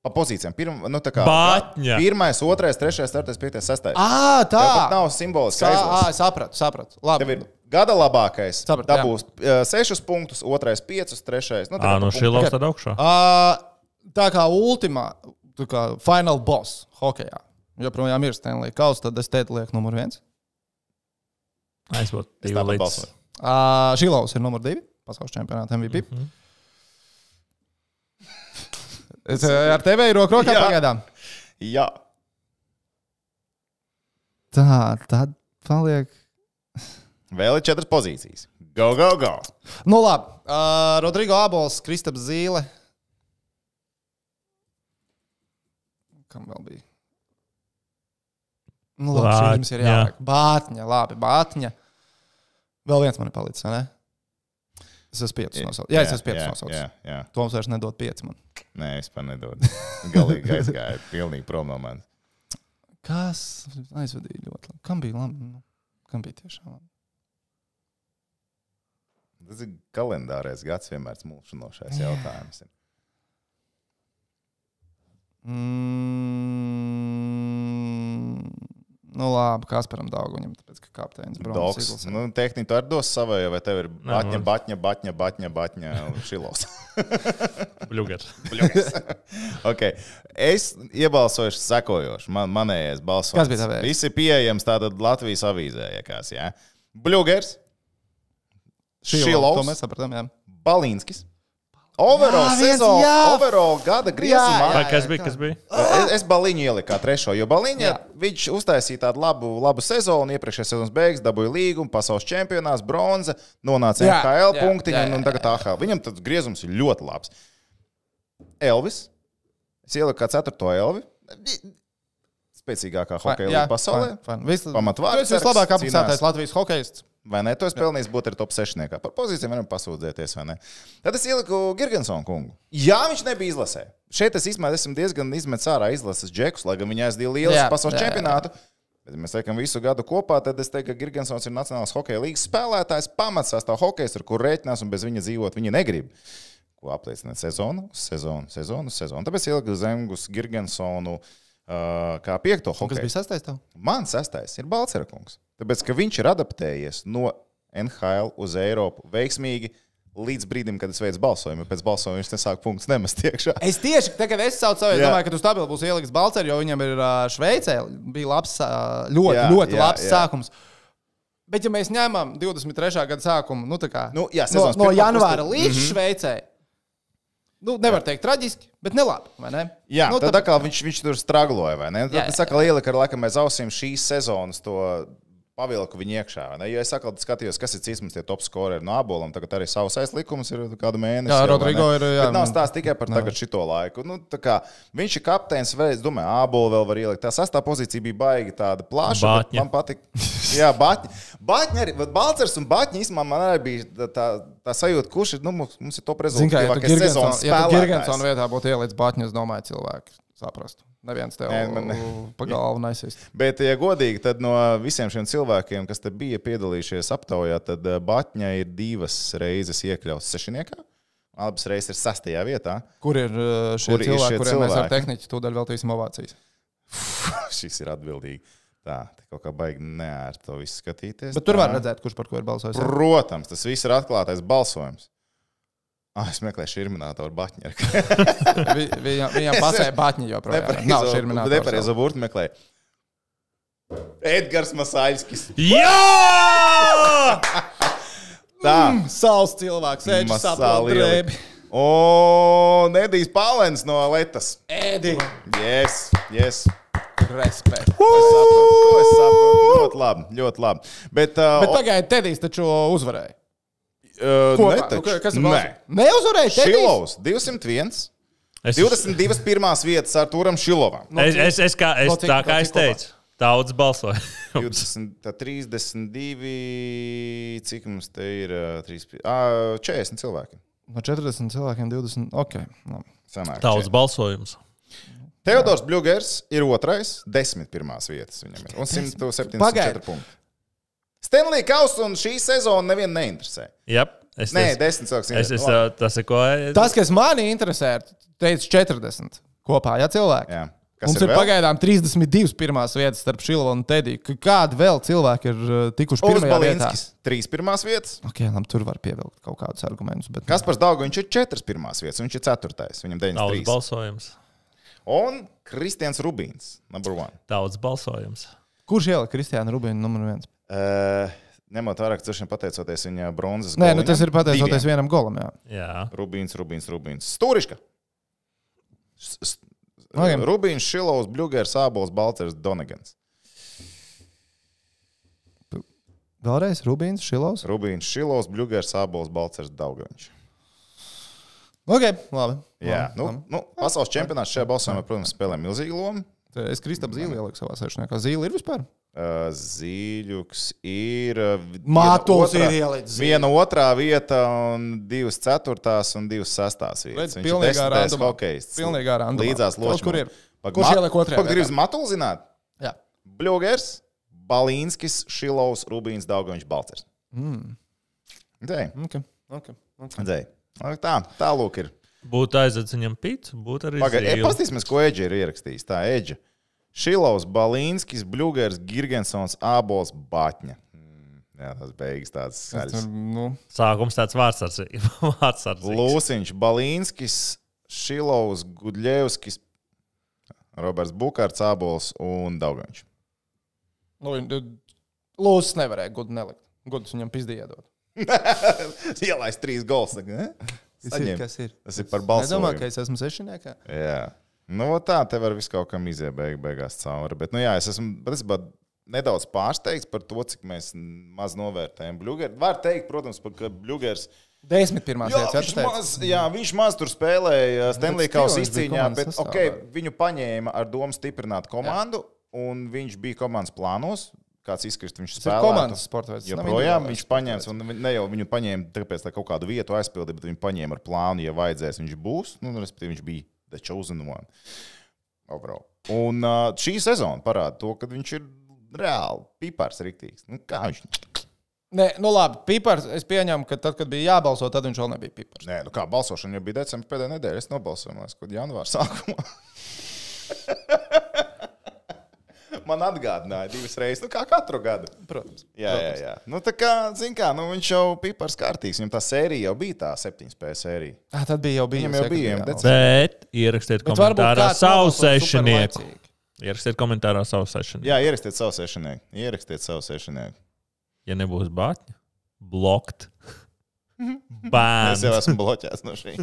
pa pozīcijām. Batņa. 1, 2, 3, 4, 5, 6. Tā. Tāpat nav simboliskais. Sapratu. Labi. Tev ir gada labākais. Sapratu, dabūs 6 punktus, 2, 5, 3. No Šilovs tad augšā. tā kā ultimā, tā kā final boss hokejā, joprojām ir Stanley Kauss, tad es teicu, liek numur 1. Es būtu 2 līdz. Šilovs ir numur 2, pasaules čempionāta MVP. Es ar tevi ir rokā pagaidām. Jā. Tā, tad paliek. Vēl ir 4 pozīcijas. Go, go, go. Nu, labi. Rodrigo Abols, Kristaps Zīle. Kam vēl bija? Nu, labi, šī jums ir jāliek. Bātņa, labi, Bātņa. Vēl viens man ir palicis, vai ne? Es esmu 5 nosaucis. Jā, es esmu 5 nosaucis. Jā. Toms vairs nedod 5 man. Nē, vispār nedod. Galīgi aizgāja. Pilnīgi prom no manis. Kas aizvadīja ļoti labi? Kam bija labi? Kam bija tiešām labi? Tas ir kalendārais gads vienmēr smulšanošais jautājums. Nu labi, Kasparam Dauguņam, tāpēc, ka kapteinis Bronis Dogs. Nu, tehniski tu arī dos savai, vai tev ir Baķņa, Šilovs? Bļugers. Okay. Es iebalsoju sekojoši. Manējais balsojums. Kas bija tavējais? Visi pieejams tātad Latvijas avīzē, jākās, jā. Bļugers. Šilovs. To mēs sapratām, jā. Balīnskis. Overall gada griezumā. Kas bija? Es Baliņu ieliku kā 3, jo Baliņa viņš uztaisīja tādu labu sezonu, iepriekšējā sezonas beigas, dabūja līgumu, pasaules čempionāts, bronza, nonāca NHL punktiņu un tagad AHL. Viņam tas griezums ir ļoti labs. Elvis. Es ieliku kā 4. Elvi. Spēcīgākā hokeja līga pasaulē. Pamatvārds. Tas vislabāk apmaksātais Latvijas hokejists. Vai ne? To es pelnījis būt arī top 6. Par pozīcijām varam pasūdzēties, vai ne? Tad es ieliku Girgensonu kungu. Jā, viņš nebija izlasē. Šeit es esmu diezgan izmetis ārā izlases džekus, lai gan viņi aizdīja lielas pasaules čempionātu. Bet, ja mēs liekam visu gadu kopā, tad es teiktu, ka Girgensons ir Nacionālās hokeja līgas spēlētājs, pamatsastāv hokejs, ar kur rēķinās un bez viņa dzīvot viņa negrib. Ko apliecināt sezonu. Tāpēc ieliku Zemgus Girgensonu kā 5. hokeju. Kas bija 6. tev? Man 6. ir Balcera kungs. Tāpēc, ka viņš ir adaptējies no NHL uz Eiropu veiksmīgi līdz brīdim, kad es veicu balsojumu. Pēc balsojuma viņš nesāk punktus nemest iekšā. Es tieši tagad saucu savu, domāju, ka tu stabili būs ieliks Balceru, jo viņam ir Šveicē bija labs, ļoti labs sākums. Bet, ja mēs ņemam 23. gada sākumu, no janvāra līdz Šveicē, nevar teikt traģiski, bet nelabi, vai ne? Jā, tad atkal viņš tur stragloja, vai ne? Tad es atkal ieliku ar laikam aiz ausīm šīs sezonas to pavilku viņu iekšā, vai ne? Jo es atkal skatījos, kas ir cits mums tie top scoreri no Abolam, tagad arī savs likums ir kādu mēnesi. Jā, Rodrigo ir, jā. Bet nav stāsts tikai par tagad šito laiku. Tā kā viņš ir kapteinis, vēl, es domāju, Abolu vēl var ielikt. Tā 6. pozīcija bija baigi tāda plaša. Bātņa. Man patika. Jā, Bātņa arī, Balcers un Bātņa īstenībā man arī bija tā sajūta, kurš ir, mums ir top rezultātīvākais sezonas spēlētājs. Ja tu Girgensona vietā būtu ielicis Bātņu, es domāju, cilvēki saprastu. Neviens tev pa galvu nesist. Bet, ja godīgi, tad no visiem šiem cilvēkiem, kas te bija piedalījušies aptaujā, tad Bātņa ir 2 reizes iekļauts 6. Abas reizes ir 6. vietā. Kur ir šie cilvēki, kuriem mēs ar tehniķi tūdaļ veltīsim ovācijas? Šis ir atbildīgi. Tā kaut kā baigi neērt to visu skatīties. Bet tur var redzēt, kurš par ko ir balsojis. Protams, tas viss ir atklātais balsojums. Es meklēju širminātoru Bātņa. Viņam pasēja Bātņa joprojām. Nav širminātoru. Nepareizo burtu meklēju. Edgars Masāļskis. Jā! Tā. Savs cilvēks. Ēģi saprot drēbi. Nedijs Pālens no Letas. Ēdi. Yes. Respekt. To es saprotu. Ļoti labi. Bet pagaidi, Tedijs taču uzvarēja. Kas ir balsojums? Neuzvarēja Tedijs? Šilovs 201. 22 pirmās vietas ar Turam Šilovam. Tā kā es teicu, daudz balsoja. 32, cik mums te ir? 40 cilvēki. No 40 cilvēkiem 20, ok. Daudz balsojums. Teodors Bļugers ir 2. 10 pirmās vietas viņam ir. Un 174 punkti. Stanley Kauss un šī sezona nevienu neinteresē. Yep. 10 cilvēks. Tas ir ko? Tas, kas mani interesē, teica 40 kopā, ja cilvēki. Jā. Mums ir pagaidām 32 pirmās vietas starp Šilovu un Tediju. Kādi vēl cilvēki ir tikuši pirmajā vietā? 3 pirmās vietas. Okay, tur var pievilkt kaut kādus argumentus. Bet... Kaspars Daugoviņš ir 4 pirmās vietas, viņš ir 4. Viņam 93. Daudz balsojums. Un Kristians Rubīns, number 1. Daudz balsojums. Kurš ielika Kristiānu Rubīnu numur 1? Ņemot vērā, ka tas ir pateicoties viņa bronzas golam. Nē, tas ir pateicoties vienam golam, jā. Rubīns. Stūriška. Rubīns, Šilovs, Bļugers, Ābols, Balcers, Donegans. Vēlreiz Rubīns, Šilovs? Rubīns, Šilovs, Bļugers, Ābols, Balcers, Daugaviņš. Ok, labi. Jā, pasaules čempionāts šajā balsojumā, protams, spēlē milzīgu lomu. Es Kristapu Zīli ieliku savā sešniekā. Zīli ir vispār? Zīļuks ir Mātuls ir ielicis. 1 otrā vieta un 2 ceturtās un 2 sastās vietas. Viņš ir 10. hokejists. Pilnīgā randumā. Līdzās lošam. Kur ir? Kurš ieliek otrajā vietā? Gribu Matuli zināt? Jā. Bļugers, Balīnskis, Šilovs, Rubīns, Daugaviņš, Balcers. Dzēj. Tā lūk ir. Būtu aizvedis viņam pīcu, būtu arī zīli. Pastīsimies, ko Eģi ir ierakstījis. Tā Eģi. Šilovs, Balīnskis, Bļugers, Girgensons, Ābols, Batņa. Jā, tas beigas tāds skaļs. Sākums tāds vārdsardzīgs. Lūsiņš, Balīnskis, Šilovs, Gudļevskis, Roberts Bukārts, Ābols un Daugaviņš. Lūsis nevarēja Gudu nelikt. Gudus viņam pizdīja dot. Ielaist 3 gols. Kas ir? Tas ir par balsojumu. Nedomā, ka es esmu sešniekā? Jā. Tā, te var visu kaut kam iziet beigās cauri. Bet, es esmu nedaudz pārsteigts par to, cik mēs maz novērtējam Bļugeri. Var teikt, protams, ka Bļugers 10 pirmās vietas. Viņš maz tur spēlēja Stanley Kausa izcīņā, bet viņu paņēma ar domu stiprināt komandu, un viņš bija komandas plānos. Kāds izkrist, viņš spēlētu. Tas ir komandas sports. Joprojām viņš paņēma, un ne jau viņu paņēma tāpēc, lai kaut kādu vietu aizpildītu, bet viņu paņēma ar plānu, ja vajadzēs, viņš būs. Respektīvi, viņš bija the chosen one. Overall. Un šī sezona parāda to, ka viņš ir reāli pipars riktīgs. Kā viņš? Nē, labi, pipars, es pieņemu, ka tad, kad bija jābalso, tad viņš vēl nebija pipars. Nē, kā balsošana jau bija decembra pēdējā nedēļa, es nobalsoju, kad janvāra sākumā. Man atgādināja 2 reizes, kā katru gadu. Protams. Jā. Tā kā, viņš jau pipars kārtīgs. Viņam tā sērija jau bija tā 7 spēļu sērija. Tad bija jau bija. Bet ierakstiet komentārā savu sešnieku. Ierakstiet komentārā savu sešnieku. Jā, ierakstiet savu sešnieku. Ja nebūs Batņa, blokt. Bam! Es jau esmu bloķēts no šī.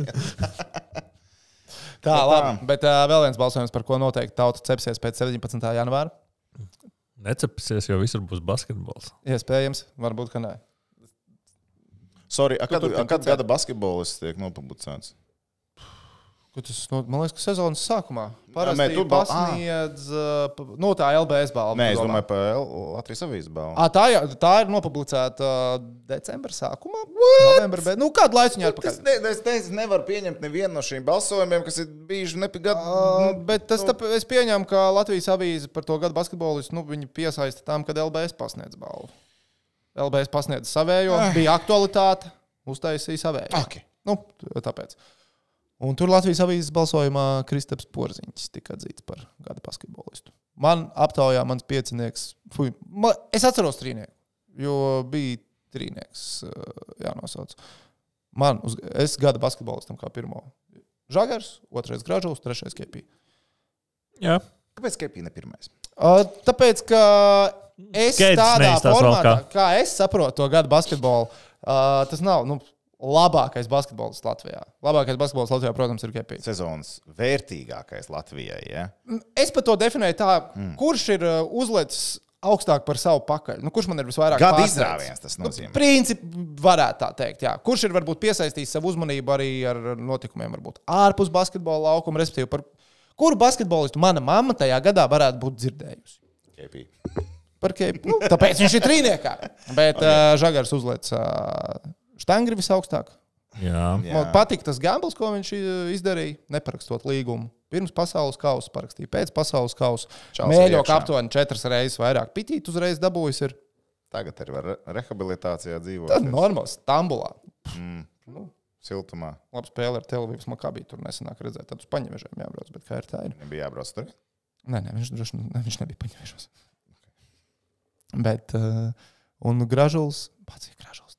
Tā, labi. Bet vēl viens balsojums, par ko noteikti tauta cepsies pēc 17. janvāra. Necepsies, jo visur būs basketbols. Iespējams, varbūt, ka nē. Sorry, kad gada basketbolists tiek nopublicēts? Man liekas, ka sezonas sākumā. Parasti pasniedz tā LBS balva. Nē, es domāju par Latvijas avīzes balvu. Tā ir nopublicēta decembra sākumā. Novembra, bet kādu laiku viņā ir pakaļ? Es nevaru pieņemt nevienu no šīm balsojumiem, kas ir bijuši nepagadu. Bet es pieņēmu, ka Latvijas avīze par to gadu basketbolistu, viņi piesaista tam, kad LBS pasniedz balvu. LBS pasniedz savējo, bija aktualitāte, uztaisīja savējo. Okay. Tāpēc. Un tur Latvijas avīzes balsojumā Kristaps Porziņš tika atzīts par gada basketbolistu. Man aptaujā mans piecinieks, es atceros trīnieku, jo bija trīnieks jānosauc. Es gada basketbolistam kā pirmo Žagars, 2. Gražuls, 3. Kepī. Jā. Kāpēc Kepī ne pirmais? Tāpēc, ka es tādā formātā, kā es saprotu to gada basketbolu, tas nav, labākais basketbolists Latvijā. Labākais basketbolists Latvijā, protams, ir Kepī. Sezonas vērtīgākais Latvijai, ja? Es pat to definēju tā, kurš ir uzlicis augstāk par savu pakaļ. Kurš man ir visvairāk gada izrāviens, tas nozīmē. Principi varētu tā teikt, jā. Kurš ir varbūt piesaistījis savu uzmanību arī ar notikumiem, varbūt ārpus basketbola laukuma, respektīvi par kuru basketbolistu mana mamma tajā gadā varētu būt dzirdējusi. Kepī. Par Kepī. Tāpēc viņš ir trīniekā. Bet Žagars uzliec štangri visaugstāk. Jā. Man patīk tas gambls, ko viņš izdarīja, neparakstot līgumu. Pirms pasaules kausa parakstīja, pēc pasaules kausa. Mēļok aptuveni 4 reizes vairāk. Pitīt uzreiz dabūjis ir. Tagad ir rehabilitācijā dzīvot. Tad normāls, Stambulā. Siltumā. Labi spēle ar Televīvas Makabī. Tur nesenāk redzēt, tad uz Paņevežiem jābrauc, bet kā ir tā ir? Nebija jābrauc tur? Nē, viņš nebija paņēmis. Bet, un Gražuls, pats ir Gražuls.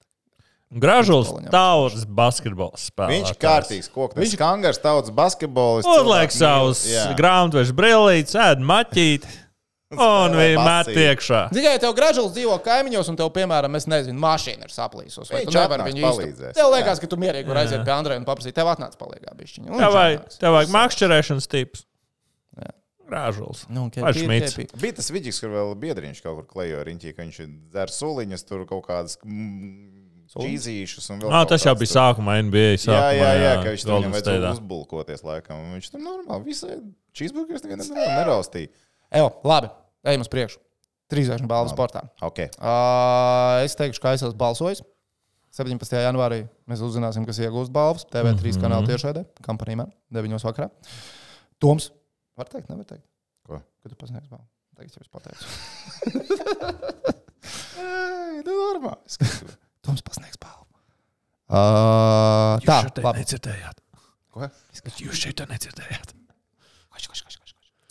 Gražuls tautas basketbols spēlētājs. Viņš ir kārtīgs koks. Viņš ir kangars tautas basketbolists. Uzliek savus grāmatvežu brillītes, ēd maķīti. Un viņi met iekšā. Tikai tev Gražuls dzīvo kaimiņos, un tev, piemēram, es nezinu, mašīna ir saplīsos. Viņš nevar viņu palīdzēt. Tev liekas, ka tu mierīgi var aiziet pie Andreja un paprasīt, tev atnāc palīgā bišķiņu. Tev vajag makšķerēšanas tips. Gražuls. Vai Šmits. Bija tas vidīgs, kur vēl biedriņš kaut kur klejo riņķī, ka viņš dzer suliņas, tur kaut kādas čīzīšus un vēl. Tas jau bija sākumā NBA. Jā, ka viņš tam vajadzēja uzbulkoties laikam. Viņš tam normāli visai cheeseburgers nevienam neraustīja. Labi, ejam uz priekšu. 3 balvu sportā. Okay. Es teikšu, ka es esmu balsojis. 17. janvārī mēs uzzināsim, kas iegūst balvas. TV3 kanāla tiešraidē, kampanijā 9. vakarā. Toms. Var teikt, nevar teikt. Ko? Kad tu pasniegs balvu. Teikt, jau es pateicu. Normāli. Toms pasniegs balvu. Tā, labi. Nedzirdējāt. Ko? Jūs šeit nedzirdējāt.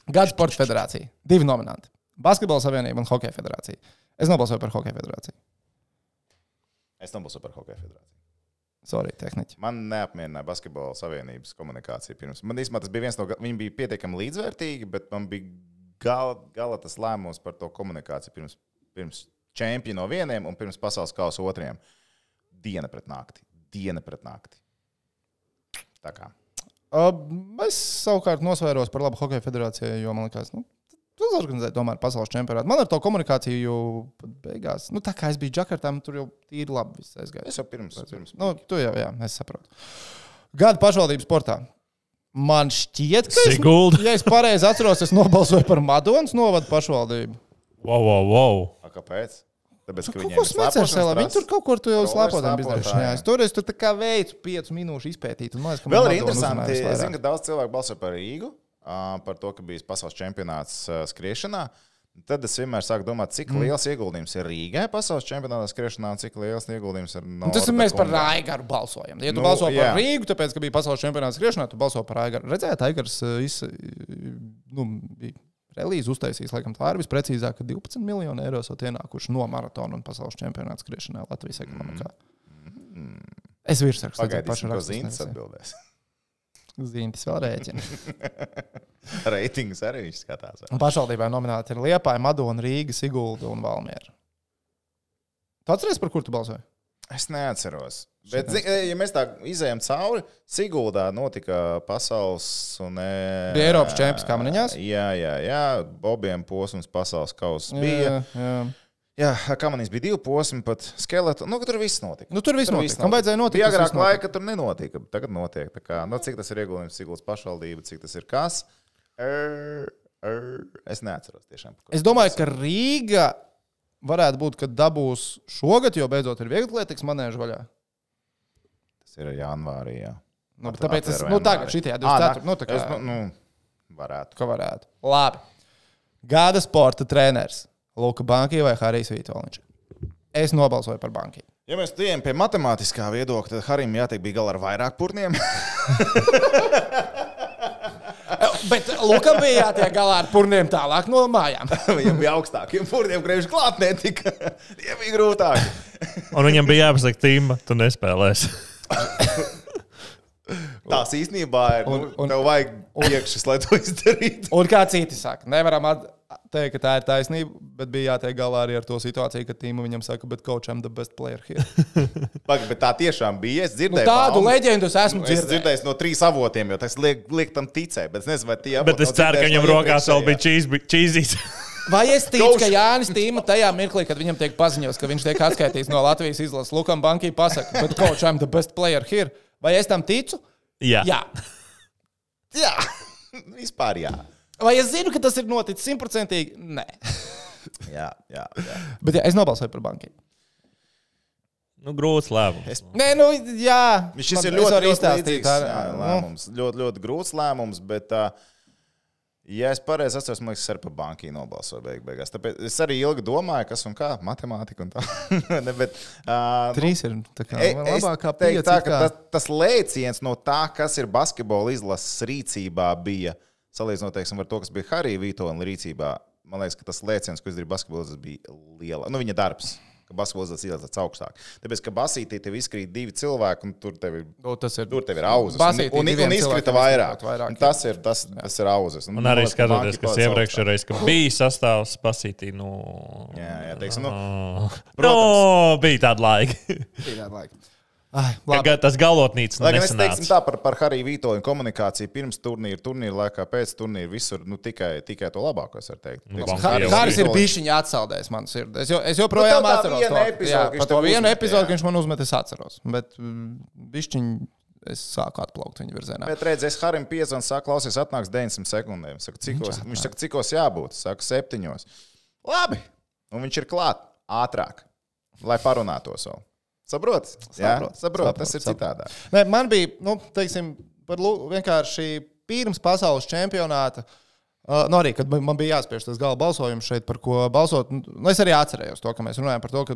Gada sporta federācija. 2 nominanti. Basketbola savienība un hokeja federācija. Es nobalsoju par hokeja federāciju. Es nobalsoju par hokeja federāciju. Sorry, tehniķi. Man neapmierināja basketbola savienības komunikācija pirms. Man īstenībā tas bija viens no... Viņi bija pietiekami līdzvērtīgi, bet man bija gala tas lēmums par to komunikāciju pirms čempionu vieniem un pirms pasaules kausa otriem. Diena pret nakti. Tā kā. Es savukārt nosvēros par labu hokeja federācijai, jo man liekas, uzorganizēt tomēr pasaules čempionātu. Man ar to komunikāciju beigās, tā kā es biju Džakartā, tur jau tīri labi viss aizgāja. Es jau pirms. Tu jau, jā, es saprotu. Gada pašvaldības sportā. Man šķiet, ka ja es pareizi atceros, es nobalsoju par Madonas novadu pašvaldību. Wow. Kāpēc? Tāpēc, ka viņi tur kaut kur tu jau slēpotām biznesu. Tur es tā kā veicu 5 minūšu izpētīt. Vēl ir interesanti, es zinu, ka daudz cilvēku balsoja par Rīgu, par to, ka bija pasaules čempionāts skriešanā. Tad es vienmēr sāku domāt, cik liels ieguldījums ir Rīgai pasaules čempionātā skriešanā, cik liels ieguldījums ir no tas ir mēs par Raigaru balsojam. Ja tu balso par Rīgu, tāpēc, ka bija pasaules čempionāts skriešanā, tu balso par Raigaru. Redzēt, Raigars relīzi uztaisīs, laikam tā ir visprecīzāk, ka 12 miljoni eiro esot ienākuši no maratona un pasaules čempionāta skriešanā Latvijas ekonomikā. Es virsrakstu. Pagaidīsim, ko Zīntis atbildēs. Zīntis vēl rēķina. Reitingus arī viņš skatās. Un pašvaldībai nomināti ir Liepāja, Madona, Rīga, Sigulda un Valmiera. Tu atceries, par kur tu balsoji? Es neatceros. Bet, ja mēs tā izējām cauri, Siguldā notika pasaules un... Bija Eiropas čempions kamaniņās? Jā. Bobiem posms pasaules kauss bija. Jā, kamaniņas bija 2 posmi, pat skeletu. Tur viss notika. Tur viss notika. Kam vajadzēja notikt? Bija agrāk laika, tur nenotika. Tagad notiek. Tā kā, cik tas ir ieguldījums Siguldas pašvaldība, cik tas ir kas? Es neatceros tiešām. Es domāju, ka Rīga... varētu būt, ka dabūs šogad, jo beidzot ir vieglatlētikas manēža vaļā. Tas ir janvārī, jā. Tāpēc es, tagad šitajā 24. Varētu. Ka varētu. Labi. Gada sporta treneris. Luka Banki vai Harijs Vitoļņš? Es nobalsoju par Banki. Ja mēs ejam pie matemātiskā viedokļa, tad Harijam jātiek bija galā ar vairāk purniem. Bet Lukam bija jātiek galā ar purniem tālāk no mājām. Viņam bija augstākiem purniem, kuriem viņš klāt netika. Tie bija grūtāki. Un viņam bija jāpasaka, Tīma, tu nespēlēsi. Tās īstenībā ir, tev vajag iekšas, lai to izdarītu. Un kā citi saka, nevaram teikt, ka tā ir taisnība, bet bija jātiek galā arī ar to situāciju, ka Tīma viņam saka, bet coach, I'm the best player here. Bet tā tiešām bija, es dzirdēju. Tādu leģendu es esmu dzirdējis. Es dzirdēju no 3 avotiem, jo tas liek tam ticēt, bet es nezinu, vai tie avoti. Bet es ceru, ka viņam rokās vēl bija čīzīs. Vai es ticu, ka Jānis Tīma tajā mirklī, kad viņam tiek paziņos, ka viņš tiek atskaitīts no Latvijas izlases, Lukam Banki pasaka, bet coach, I'm the best player here. Vai es tam ticu? Jā. Jā. Vispār jā. Vai es zinu, ka tas ir noticis 100%? Nē. Jā. Bet es nobalsoju par Banki. Grūts lēmums. Nē, jā. Šis ir ļoti līdzīgs lēmums. Ļoti grūts lēmums, bet... Ja es pareizi atceros, man liekas, es arī par Banki nobalsoju beigās. Tāpēc es arī ilgi domāju, kas un kā, matemātika un tā. Bet, 3 ir tā kā labāk kā 5. Tas lēciens no tā, kas ir basketbola izlases rīcībā, bija salīdzinot, teiksim, ar to, kas bija Harija Vītoļa rīcībā, man liekas, ka tas lēciens, ko izdarīja basketbolists, bija liela. Nu, viņa darbs, ka basketbolists ielāca augstāk. Tāpēc, ka basītī tev izkrīt 2 cilvēki, un tur tev ir auzas. Un izkrita vairāk. Tas ir auzas. Un arī skatoties, kas iepriekšējais, ka bija sastāvs basītī, Jā, teiksim, bija tāda laika. Tas galotnīts nesanāca. Es teiksim tā par Hariju Vītoļu komunikāciju pirms turnīra laikā, pēc turnīra, visur, tikai to labāko, es varu teikt. Harijs ir bišķiņi atsaldējis man sirdi. Es joprojām atceros to. Par to vienu epizodu, ka viņš man uzmet, es atceros. Bet bišķiņi es sāku atplaukt viņa virzienā. Bet redz, es Harim piezvanu, saku, klausies, atnāks 900 sekundēm. Viņš saka, cikos jābūt? Saka, 7. Labi. Un viņš ir klāt ātrāk, lai parunātos vēl. Saprot? Tas ir citādāk. Nē, man bija, teiksim, vienkārši pirms pasaules čempionāta, arī, kad man bija jāspiež tas gala balsojums šeit, par ko balsot, es arī atcerējos to, ka mēs runājam par to, ka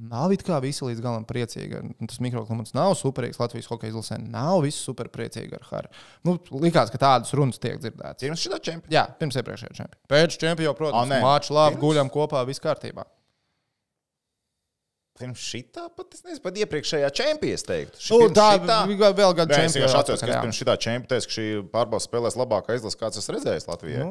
nav it kā visi līdz galam priecīgi. Tas mikroklimats nav superīgs, Latvijas hokeja izlasē nav visi super priecīgi ar Hari. Likās, ka tādas runas tiek dzirdētas. Pirms šitā čempiona? Jā, pirms iepriekšējā čempiona. Pēc čempiona, protams, māču labi, guļam kopā, viss kārtībā. Pirms šitā pat, es nezinu, pat iepriekšējā čempions teiktu. Tā vēl gadu čempions. Es atceros, ka es pirms šitā čempions teicu, ka šī pārbaudas spēlēs labākā izlase, kāds es redzējis Latvijā.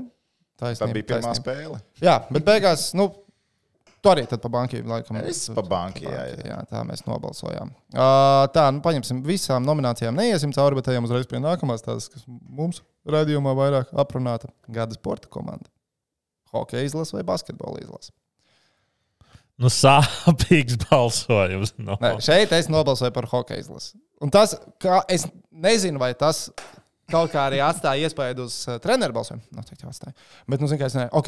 Tā bija pirmā spēle. Jā, bet beigās, tu arī tad pa bankiju laikam. Es pa bankiju, jā. Tā mēs nobalsojām. Tā, paņemsim visām nominācijām. Neiesim cauri, bet ejam uzreiz pie nākamās tās, kas mums raidījumā vairāk aprunāta. Gada sporta komanda. Hokeja izlase vai basketbola izlase? Sāpīgs balsojums. Nē, šeit es nobalsoju par hokeja izlasi. Un tas, es nezinu, vai tas kaut kā arī atstāja iespēju uz treneru balsojumu. Noteikti jau atstāja. Bet,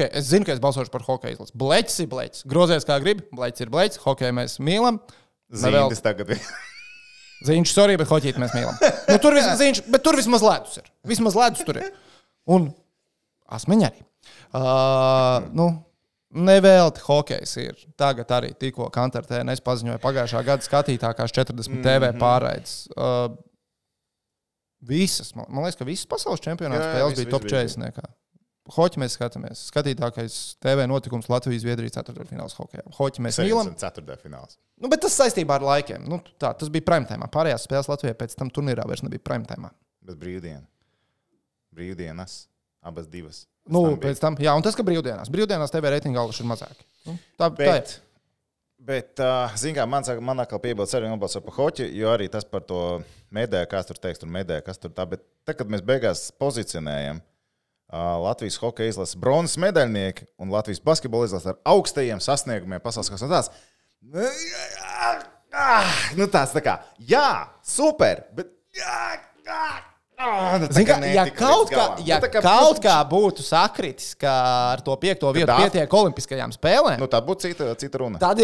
es zinu, ka es balsošu par hokeja izlasi. Bleķis ir bleķis. Grozies kā grib, bleķis ir bleķis. Hokeju mēs mīlam. Zīmes tagad. Ziņš, sorry, bet hoķīt mēs mīlam. Tur vismaz ledus ir. Vismaz ledus tur ir. Un asmeņi arī. Nevelti hokejs ir. Tagad arī tikko Kantar TNS paziņoja pagājušā gada skatītākās 40 TV pārraides. Visas, man liekas, ka visas pasaules čempionāta spēles bija top 40. Hoķi mēs skatāmies. Skatītākais TV notikums Latvijas-Zviedrijas ceturtdaļfināls hokejā. Hoķi mēs mīlam. Ceturtdaļfināls. Bet tas saistībā ar laikiem. Tas bija primetēmā. Pārējās spēles Latvijā pēc tam turnīrā vairs nebija primetēmā. Bet brīvdienas. Abas divas. Pēc tam, jā, un tas, ka brīvdienās TV reitinga algas ir mazāki. Tā ir. Bet, zināmā mērā, man atkal piebilst arī nobalso par hoķi, jo arī tas par to medēju, kas tur teiks, tur medēju, kas tur tā. Bet tad, kad mēs beigās pozicionējam Latvijas hokeja izlases bronzas medaļnieki un Latvijas basketbola izlases ar augstajiem sasniegumiem pasaules kausā, tāds tā kā, jā, super, bet ja kaut kā būtu sakritis, ka ar to 5. vietu pietiek olimpiskajām spēlēm, tā būtu cita runa. Tad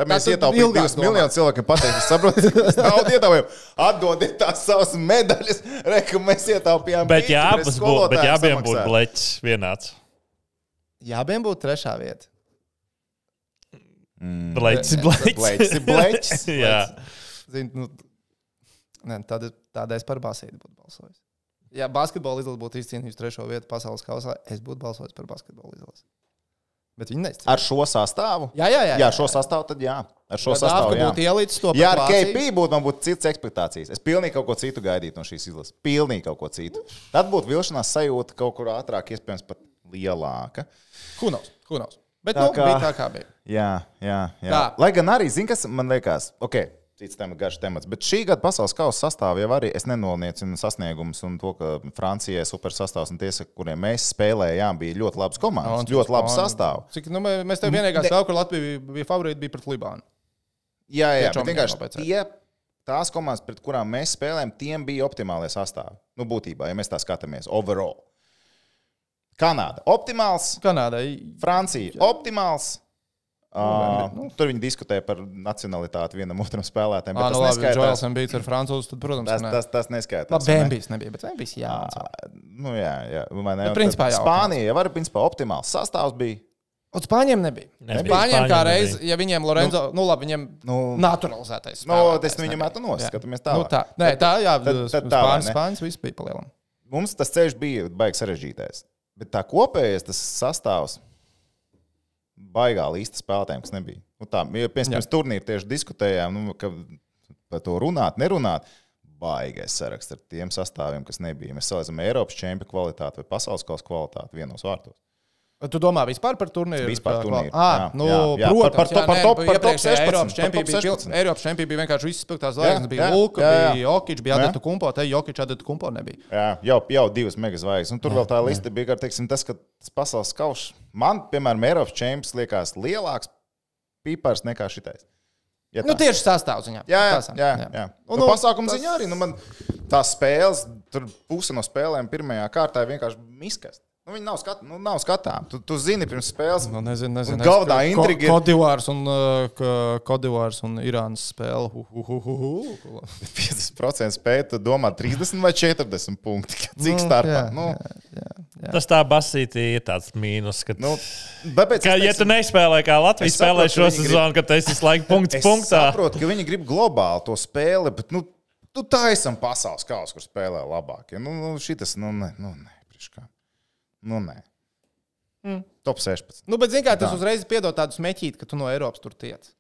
mēs ietaupījām 2 miljonus cilvēku, pateikt, saprotat, naudu ietaupījām, atdodiet tās savas medaļas, ka mēs ietaupījām. Bet jābiem būtu bleķis vienāds. Jābiem būtu 3. vieta. Bleķis. Jā. Tādēļ es par basīti būtu balsojis. Ja basketbola izlase būtu izcīnījusi 3. vietu pasaules kausā, es būtu balsojis par basketbola izlasi. Bet viņi neizcīnīja. Ar šo sastāvu? Jā, šo sastāvu tad jā. Ar šo sastāvu jā. Būtu ielīdz to ja ar KP būtu, man būtu citas ekspektācijas. Es pilnīgi kaut ko citu gaidītu no šīs izlases. Pilnīgi kaut ko citu. Tad būtu vilšanās sajūta kaut kur ātrāk, iespējams pat lielāka. Who knows? Bet bija tā kā bija. Jā. Lai gan arī, kas man liekas, cits temats, garš temats. Bet šī gada pasaules kausa sastāvā jau arī es nenoliecinu sasniegumus un to, ka Francijai super sastāvs un tiesa, kuriem mēs spēlējām, bija ļoti labs komandas, ļoti labs sastāvs. Mēs tev vienīgā spēle, kur Latvija bija favorīti, bija pret Libānu. Jā, bet vienkārši tās komandas, pret kurām mēs spēlējām, tiem bija optimālie sastāvi. Būtībā, ja mēs tā skatāmies, overall. Kanāda optimāls. Francija optimāls. Tur viņi diskutēja par nacionalitāti vienam otram spēlētājiem. Bet tas neskaitās. Joels Embiids ir francūzs, tad, protams, tas neskaitās. Bembijs nebija, bet Bembijs jā. Jā. Principā jā. Spānija jau arī principā optimāls sastāvs bija. Un Spāņiem nebija. Spāņiem kā reiz, ja viņiem Lorenzo, viņiem naturalizētais spēlētājs. Es viņamētu noskatamies tā. Nē, tā, jā, Spāņas viss bija palielam. mums tas ceļš bija baigi sarežģītais. Bet tā kopējais tas sastāvs baigā līsta spēlētājiem, kas nebija. Pirms turnīra tieši diskutējām, ka par to runāt, nerunāt. Baigais saraksts ar tiem sastāviem, kas nebija. Mēs salīdzinām Eiropas čempionu kvalitāti vai pasaules kausa kvalitāti vienos vārtos. Tu domā vispār par turnīru? Vispār turnīru. Protams, par top 16. Eiropas čempioni bija vienkārši visas spilgtās zvaigznes. Bija Luka, bija Jokic, bija Adeta Kumpo. Te Jokic, Adeta Kumpo nebija. Jā, jau 2 mega zvaigznes. Un tur vēl tā lista bija, teiksim, tas, ka tas pasaules kauss man, piemēram, Eiropas čempions liekas lielāks pīpars nekā šitais. Ja tieši sastāvziņā. Jā. Un pasākuma ziņā arī. Man tās spēles, tur puse no spēlēm pirmajā kārtā vienkārši miskast. Viņi nav skatām. Tu zini, pirms spēles. Nezinu. Galvenā intriga ir Kodivārs un Irānas spēle. 50% spēja, tu domā 30 vai 40 punkti. Cik starpā? Jā. Tas tā basītī ir tāds mīnus, ka, ja tu nespēlē kā Latvijas spēlē šo sezonu, ka tu esi visu laiku punkts punktā. Es saprotu, ka viņi grib globāli to spēli, bet tā esam pasaules kausa, kur spēlē labāk. Šitas, nē, priekškā. Nē. Top 16. Bet zini kā, tas uzreiz piedod tādu smeķīti, ka tu no Eiropas tur tiec.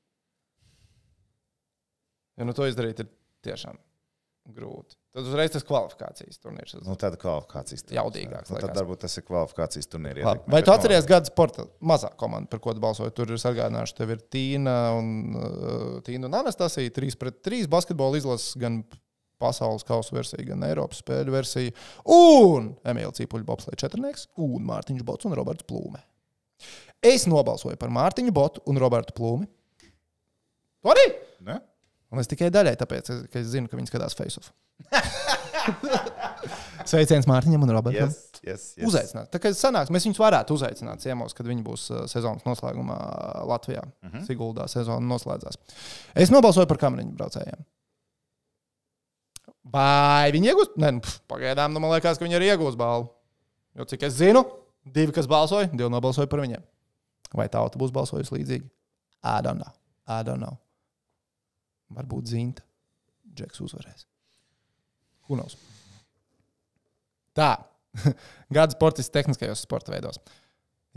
Ja to izdarīt ir tiešām grūti. Tad uzreiz tas kvalifikācijas turnīrs. Tāda kvalifikācijas turnīrs. Jaudīgāks. Tad varbūt tas ir kvalifikācijas turnīri. Vai tu atceries gada sporta mazā komanda, par ko tu balsoji? Tur ir sargādinājuši, tev ir Tīna un Anastasija 3-3 basketbola izlases gan pasaules kausa versija, gan Eiropas spēļu versija, un Emīla Cīpuļa bobsleja četrnieks, un Mārtiņš Bots un Roberts Plūme. Es nobalsoju par Mārtiņu Botu un Robertu Plūmi. Tu arī? Ne? Un es tikai daļai, tāpēc, ka es zinu, ka viņi skatās Face-Off. Sveiciens Mārtiņam un Robertam. Yes. Uzaicināt. Tā kā sanāks, mēs viņus varētu uzaicināt ciemos, kad viņi būs sezonas noslēgumā Latvijā. Siguldā sezona noslēdzās. Es nobalsoju par kameriņu braucējiem. Vai viņi iegūs? Nē, pagaidām, man liekas, ka viņi arī iegūs balvu. Jo cik es zinu, 2, kas balsoja, 2 nobalsoja par viņiem. Vai tauta būs balsojusi līdzīgi? I don't know. Varbūt Zinta. Džeks uzvarēs. Who knows? Tā. Gada sportists tehniskajos sporta veidos.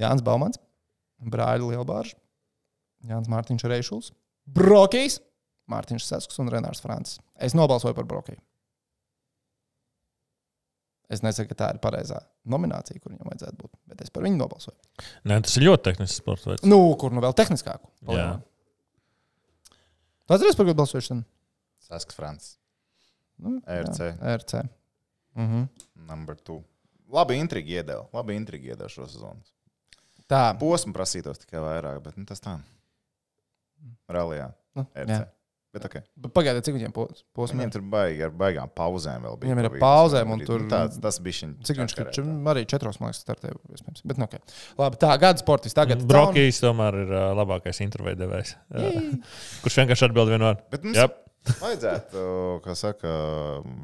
Jānis Baumans, Brāļa Lielbārža, Jānis Mārtiņš Reišuls, Brokijs, Mārtiņš Sesks un Renārs Francis. Es nobalsoju par Brokiju. Es nesaku, ka tā ir pareizā nominācija, kur viņam vajadzētu būt, bet es par viņu nobalsoju. Nē, tas ir ļoti tehnisks sports veids. Kur vēl tehniskāku? Jā. Tu atceries, par ko balsojuši? Sesks Francis. RC. Number 2. Labi intrigi iedeva šo sezonu. Tā. Posmu prasītos tikai vairāk, bet tas tā. Ralijā. RC. Jā. Bet okay. Pagaidiet, cik viņiem posmiem? Viņiem tur ar baigām pauzēm vēl bija. Viņiem ir pauzēm un tur... Tas bija cik viņš arī 4, man liekas, startēja. Bet okay. Labi, tā, gada sportists tagad. Brokijs tomēr ir labākais interviju devējs. Kurš vienkārši atbild vienmēr. Bet mums vajadzētu, kā saka,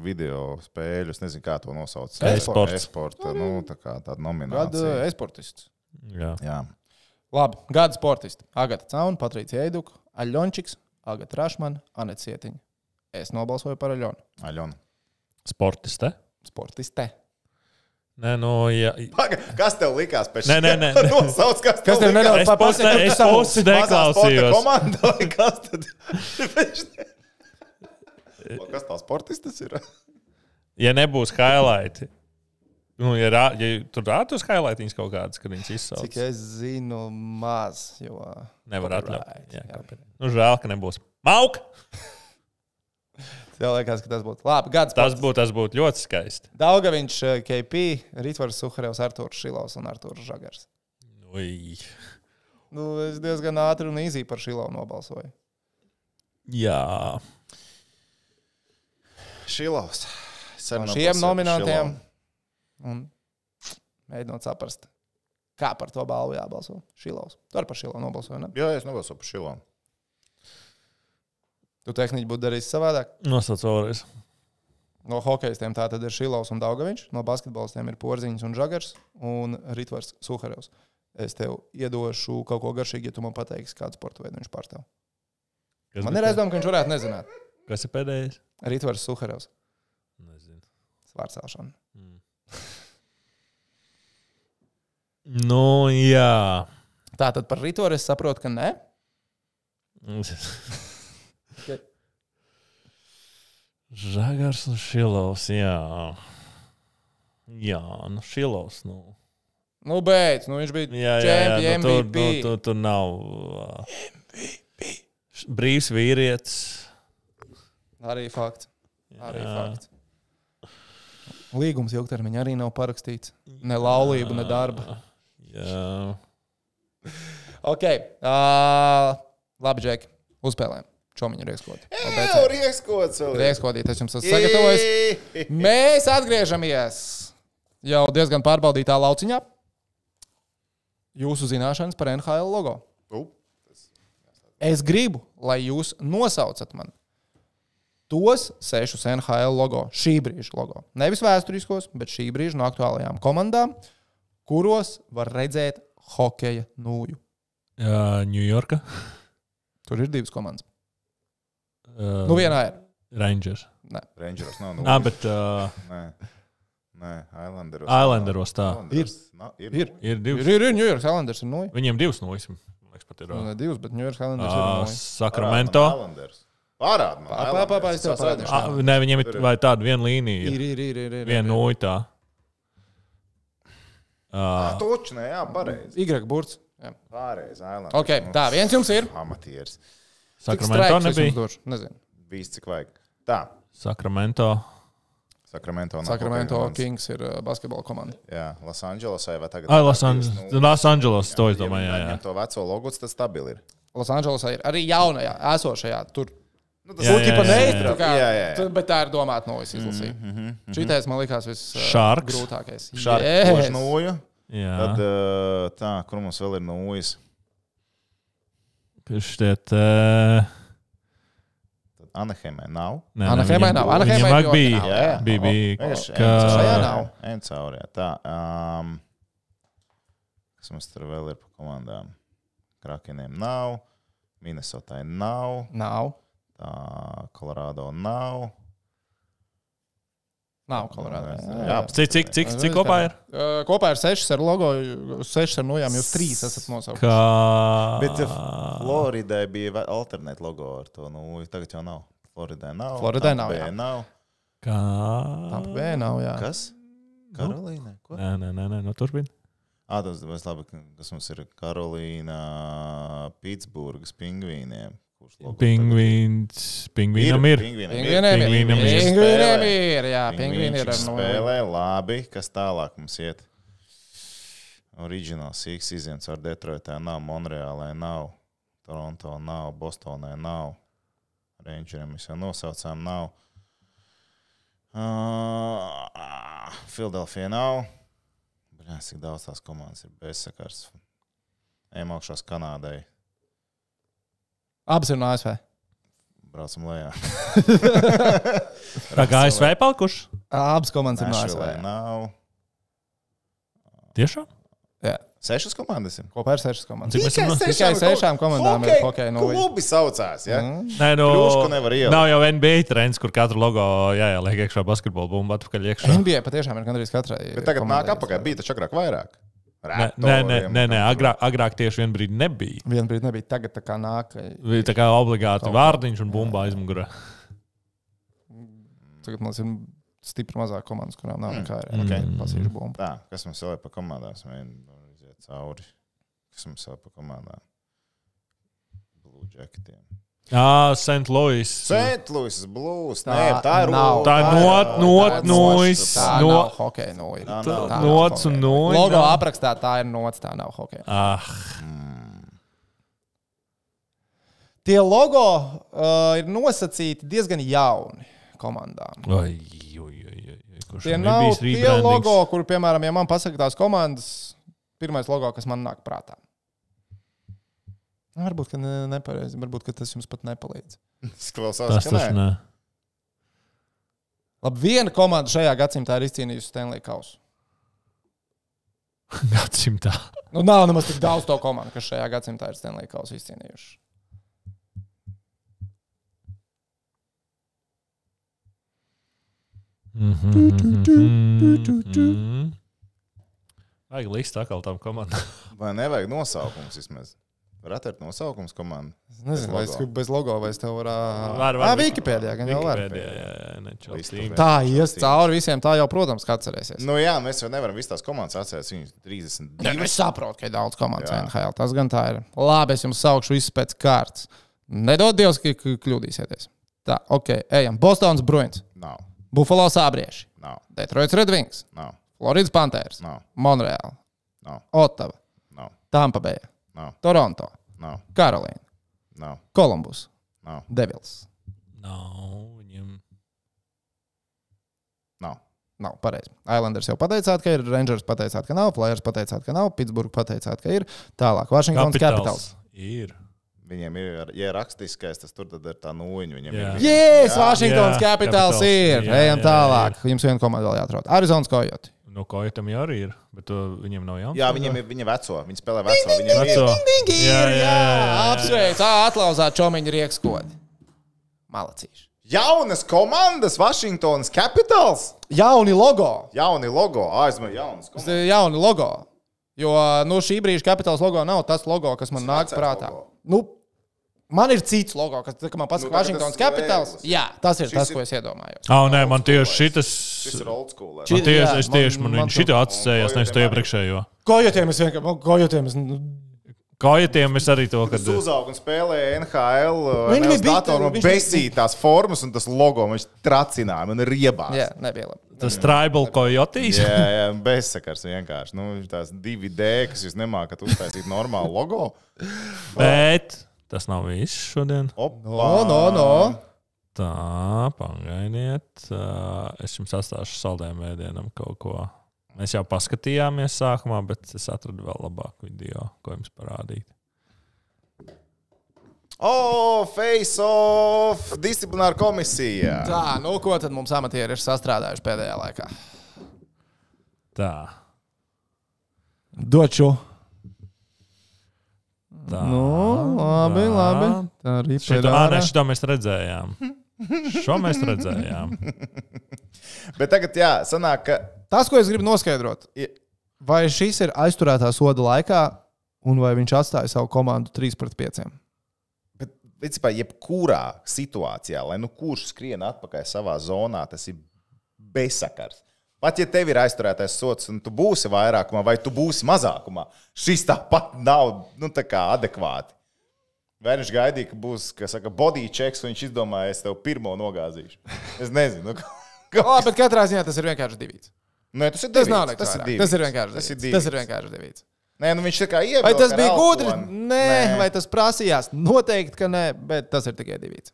video spēļu, es nezinu, kā to nosauc. E-sporta, tāda nominācija. Gada e-sportists. Jā. Labi, gada sportisti. Agata Cauna, Patricija Eiduka, Aļončiks, Agata Rašmana, Aneta Sietiņa. Es nobalsoju par Aļonu. Sportiste? Nē, jā. Kas tev likās pēc Nē. Nosauc, kas tev nedaudz papasaka? Es pusi neklausījos. Komanda, kas tad? Kas tā sportistas ir? Ja nebūs highlighti. Ja tur rādus highlightiņas kaut kādas, kad viņas izsauc. Cik es zinu, maz, jo... Nevar atļaut. Žēl, ka nebūs. Mauk! Tev liekas, ka tas būtu labi. Tas būtu ļoti skaisti. Daugaviņš, KP, Ritvars Suharevs, Artūrs Šilovs un Artūrs Žagars. Es diezgan ātri un īzī par Šilovu nobalsoju. Jā. Šilovs. Šiem nominantiem... Un mēģinot saprast, kā par to balvu jābalso. Šilovs. Tu arī par Šilovu nobalsoji, ne? Jā, es nobalsoju par Šilovu. Tu tehniķi būtu darījis savādāk? Nosauc vēlreiz. No hokejistiem tā tad ir Šilovs un Daugaviņš. No basketbolistiem ir Porziņš un Žagars un Ritvars Suharevs. Es tev iedošu kaut ko garšīgi, ja tu man pateiksi, kādu sporta veidu viņš pārstāv. Man ir aizdomā, ka viņš varētu nezināt. Kas ir pēdējais? Ritvars Suharevs. Nezinu. Svārcelšana. Nu, jā. Tātad par ritoru es saprotu, ka ne. Žagars un Šilovs, jā. Jā, nu Šilovs, nu. Nu, beidz, nu viņš bija Jā, MVP. tur nav. Brīvs vīrietis. Arī fakts. Līgums ilgtermiņā arī nav parakstīts. Ne laulība, ne darba. Jā. Ok. Labi, Džeki. Uzspēlējam. Čomiņu riekskoti. Riekskotīt, es jums esmu sagatavojis. Mēs atgriežamies jau diezgan pārbaudītā lauciņā. Jūsu zināšanas par NHL logo. Es gribu, lai jūs nosaucat man tos 6 NHL logo, šī brīža logo. Nevis vēsturiskos, bet šī brīža no aktuālajām komandām, kuros var redzēt hokeja nūju. Ņujorka. Tur ir 2 komandas. Nu, vienā ir. Rangers. Nē. Rangers nav nūju. Bet... Nē, Islanderos. Islanderos tā. Ir 2. Ir New York Islanders ir nūja. Viņiem 2 nūjas. Ne 2, bet New York Islanders ir nūja. Sacramento. Pārād man. Es tev parādīšu. Nē, viņiem ir vai tāda viena līnija. Ir. Viena nūja tā. Toči, ne, jā, pareizi. Y burts. Jā. Pareizi, Islanders. Ok, tā, viens jums ir. Amatieris. Sacramento nebija. Nezinu. Bijis cik vajag. Tā. Sacramento Kings ir basketbola komanda. Jā, Losandželosai vai tagad? Los Angeles, to es domāju, jā. To veco logots, tas stabili ir. Losandželosai ir arī jaunajā, esošajā. Tur Jā, bet tā ir domāta nūjas izlasīja. Šitais man likās Sharks. grūtākais. Šarkož nūju. Jā. Tad tā, kur mums vēl ir nūjas? Kurš šķiet... Anaheimē nav. Anaheimē nav. Viņam bija. Šajā nav. Encaurē. Tā. Kas mums tur vēl ir pa komandām? Krakeniem nav. Minnesotai nav. Nav. Tā, Colorado nav. Nav Colorado. Jā. Cik kopā ir? Kopā ir 6 ar logo, 6 ar nojām, jūs 3 esat nosaukuši. Bet Floridai bija alternēt logo ar to, nu, tagad jau nav. Floridai nav. Jā. Nav. Tampa Bay nav, jā. Kas? Karolīna? Ko? Nē, nu turpin. Tas labi, kas mums ir Karolīna Pitsburgas pingvīniem. Pingvīnam ir. Pingvīniem ir, jā. Pingvīni ir ar spēlē, labi. Kas tālāk mums iet? Original Six izjams ar Detroitā nav, Monreālē nav, Toronto nav, Bostonē nav, Rangeriem mēs jau nosaucām nav, Philadelphia nav. Brīnās, cik daudz tās komandas ir bezsakars. Ejam augšās Kanādai. Abas ir no ASV. Braucam lejā. Tā kā ASV palikuši? Abas komandas ir no ASV. Nashville nav. Tiešām? Jā. 6 komandas ir. Kopā ir 6 komandas. Tikai 6 komandām ir hokeja nūja. Klubi saucās, ja? Nē, nu, Kļūšku nevar ielikt. nav jau NBA trends, kur katru logo jāieliek iekšā basketbola bumbu atpakaļ iekšā. NBA patiešām ir gandrīz katrai. Bet tagad nāk apakaļ. Bija taču agrāk vairāk. Nē, agrāk tieši vien brīdi nebija. Vien brīdi nebija, tagad tā kā nāk. Bija tā kā obligāti vārdiņš un bumba aizmugurē. Tagad mums ir stipri mazāk komandas, kurām nav nekā ir. Pasīšu bumbu. Tā, kas mums vēl ir pa komandām? Iziet cauri. Kas mums vēl pa komandām? Blue Jacketiem. St. Louis. St. Louis Blues. Tā Nē, tā ir nav. Tā ir notnojs. Tā nav hokeja nūja. Nots un nūja. Logo aprakstā tā ir nots, tā nav hokeja. Tie logo ir nosacīti diezgan jauni komandām. Tie nav tie logo, kur, piemēram, ja man pasaka tās komandas, pirmais logo, kas man nāk prātā. Varbūt, ka nepareizi. Varbūt, ka tas jums pat nepalīdz. Tas taču nē. Labi, viena komanda šajā gadsimtā ir izcīnījusi Stanley kausu. Gadsimtā. Nu, nav nemaz tik daudz to komandu, kas šajā gadsimtā ir Stanley kausu izcīnījuši. Vajag listu atkal tam komandām. Vai nevajag nosaukums vismaz? Var atvērt nosaukums komandu? Es nezinu, vai es bez logo, vai es tev varu... Var. Wikipēdijā gan jau var. Tā. Ies cauri visiem, tā jau, protams, ka atcerēsies. Nu jā, mēs jau nevaram visas tās komandas atcerēties. Viņas 32. Es saprotu, ka ir daudz komandas NHL. Tas gan tā ir. Labi, es jums saukšu visus pēc kārtas. Nedod Dievs, ka kļūdīsieties. Tā, ok, ejam. Bostons Bruins. Nav. Buffalo Sābrieši. Nav. Detroits Red Wings. Nav. Floridas Panthers. Nav. Montreal. Nav. Ottava. Nav. Tampa Bay. Nav. Toronto. Nav. Karolīna. Nav. Kolumbus. Nav. Devils. Viņam. Nav pareizi. Islanders jau pateicāt, ka ir. Rangers pateicāt, ka nav. Flyers pateicāt, ka nav. Pittsburgh pateicāt, ka ir. Tālāk. Washingtons Capitals. Ir. Viņiem ir, ja rakstiskais, tas tur tad ir tā nūjiņa. Viņiem Jā. ir. Yes, Washingtons Capitals ir. Jā, Ejam tālāk. Jums viena komanda vēl jāatrod. Arizonas Coyote. No Kojotam jau arī ir, bet viņiem nav jauns. Jā, viņiem ir viņa veco. Viņi spēlē veco. Viņiem Veco. Jā. Apsveic. Atlauzāt čomiņu riekskodi. Malacīši. Jaunas komandas, Washingtons Capitals. Jauni logo. Jauni logo. Aizmēr jaunas Tas komandas. ir jauni logo. Jo šī brīža Capitals logo nav tas logo, kas man nāk vecais prātā. logo. Man ir cits logo, kas man pasaka Washingtons tas Capitals. ēglis. Jā, tas ir Šis tas, ir- ko es iedomājos. Nē, man tieši šitas. Šis ir old school. Ši- jā, Man man šito atsacējās, nevis to iepriekšējo. Kojotiem es vienkārši. Kojotiem es arī to, Tas kad. uzaug un spēlēja NHL. Viņi bija datorā biti- besītās formas un tas logo viņš tracināja. Man ir riebās. Jā, nebija labi. Tas tribal kojotīs. Jā, bezsakars vienkārši. Nu, tās 2D, kas jūs nemākat uztaisīt normālu logo. Bet tas nav viss šodien. Opa. No. Tā, pagaidiet. Es jums atstāšu saldējumu ēdienam kaut ko. Mēs jau paskatījāmies sākumā, bet es atradu vēl labāku video, ko jums parādīt. Face off! Disciplināra komisija. Tā, ko tad mums amatieri ir sastrādājuši pēdējā laikā? Tā. Doču. Tā. Labi. Tā arī Šito mēs redzējām. Šo mēs redzējām. Bet tagad, jā, sanāk, ka Tas, ko es gribu noskaidrot, vai šis ir aizturētā soda laikā, un vai viņš atstāja savu komandu 3-5? principā, jebkurā situācijā, lai nu kurš skrien atpakaļ savā zonā, tas ir bezsakars. Pat ja tev ir aizturētais sots, un tu būsi vairākumā, vai tu būsi mazākumā, šis tāpat nav adekvāti. Vai viņš gaidīja, ka būs body checks, un viņš izdomāja, es tev pirmo nogāzīšu. Es nezinu. Bet katrā ziņā tas ir vienkārši divīts. Nē, tas ir Tas divīts. nav nekas vairāk. Tas ir vienkārši divīts. Tas ir vienkārši divīts. Nē, nu viņš tā kā ievilka. Vai tas bija gudri? Elfoni. Nē, vai tas prasījās? Noteikti, ka nē, bet tas ir tikai divīts.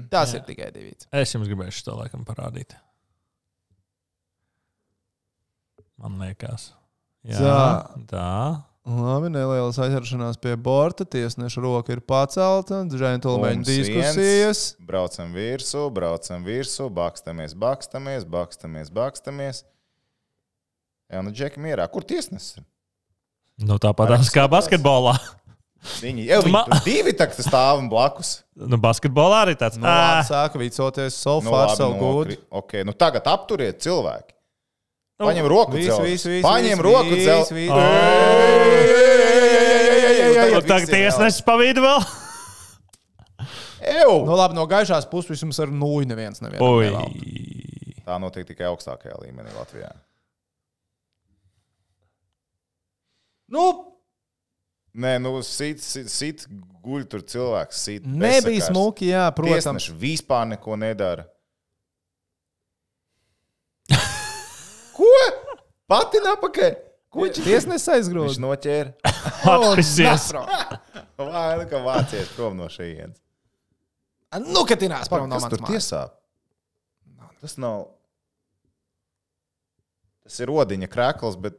Tas ir tikai divīts. Es jums gribēju šo laikam parādīt. Man liekas. Jā, tā. Labi, nelielas aizķeršanās pie borta. Tiesneša roka ir pacelta. Džentlmeņu diskusijas. Braucam virsū, bakstamies. Jā, nu džeki mierā. Kur tiesnesis? Nu, tāpat kā basketbolā. Viņi jau divi tagad stāv blakus. Nu, basketbolā arī tāds. Nu, labi, sāka vicoties, so far, so good. Okay, nu tagad apturiet cilvēki. Paņem roku dzelzi. Paņem Visu, roku visu, dzelzi. visu. Tagad tiesnesis pa vidu vēl. Nu, labi, no gaišās puses vismaz ar nūju neviens nevienam Oi. nevēl. Tā notiek tikai augstākajā līmenī Latvijā. Nu, Nē, nu, sit guļ tur cilvēks. nebija smuki, jā, protams. Tiesneši vispār neko nedara. Ko? Pati napakaļ? Ko viņš Tiesnesis aizgrūda. Viņš noķēra. Atpisies. Vai, nu, ka vācies prom no šejienes. Nu, ka tinās prom no Kas manas tur mājas. tiesā? Tas nav. Tas ir rodiņa krēkls, bet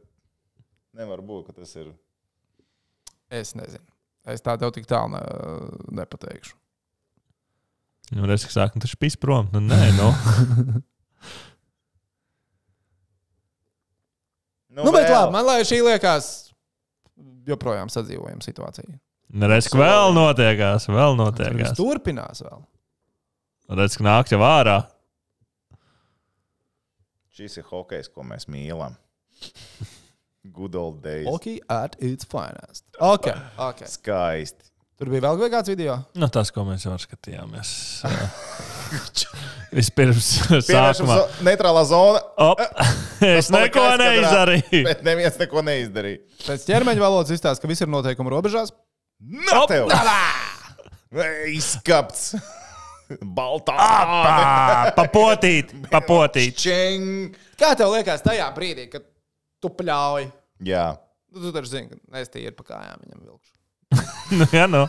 nevar būt, ka tas ir. Es nezinu. Es tā tev tik tālu nepateikšu. Nu, redz, ka sāk, nu, taču pis prom. Nu, nē, nu. Nu, bet labi, man lai šī liekas joprojām sadzīvojama situācija. Redz, ka vēl notiekās, Tas turpinās vēl. Redz, ka nāk jau ārā. Šis ir hokejs, ko mēs mīlam. Good old days. Hockey at its finest. Ok. Skaisti. Tur bija vēl kāds video? Nu, tas, ko mēs jau skatījāmies. Vispirms sākumā. Neitrālā zona. Es neko neizdarīju. Bet neviens neko neizdarīja. Pēc ķermeņa valodas izstāsta, ka viss ir noteikumi robežās. Tev! Izskapts. Baltā. Papotīt. Čeng. Kā tev liekas tajā brīdī, kad tu pļauj? Jā. Tu taču zini, ka es tie ir pa kājām viņam vilkšu.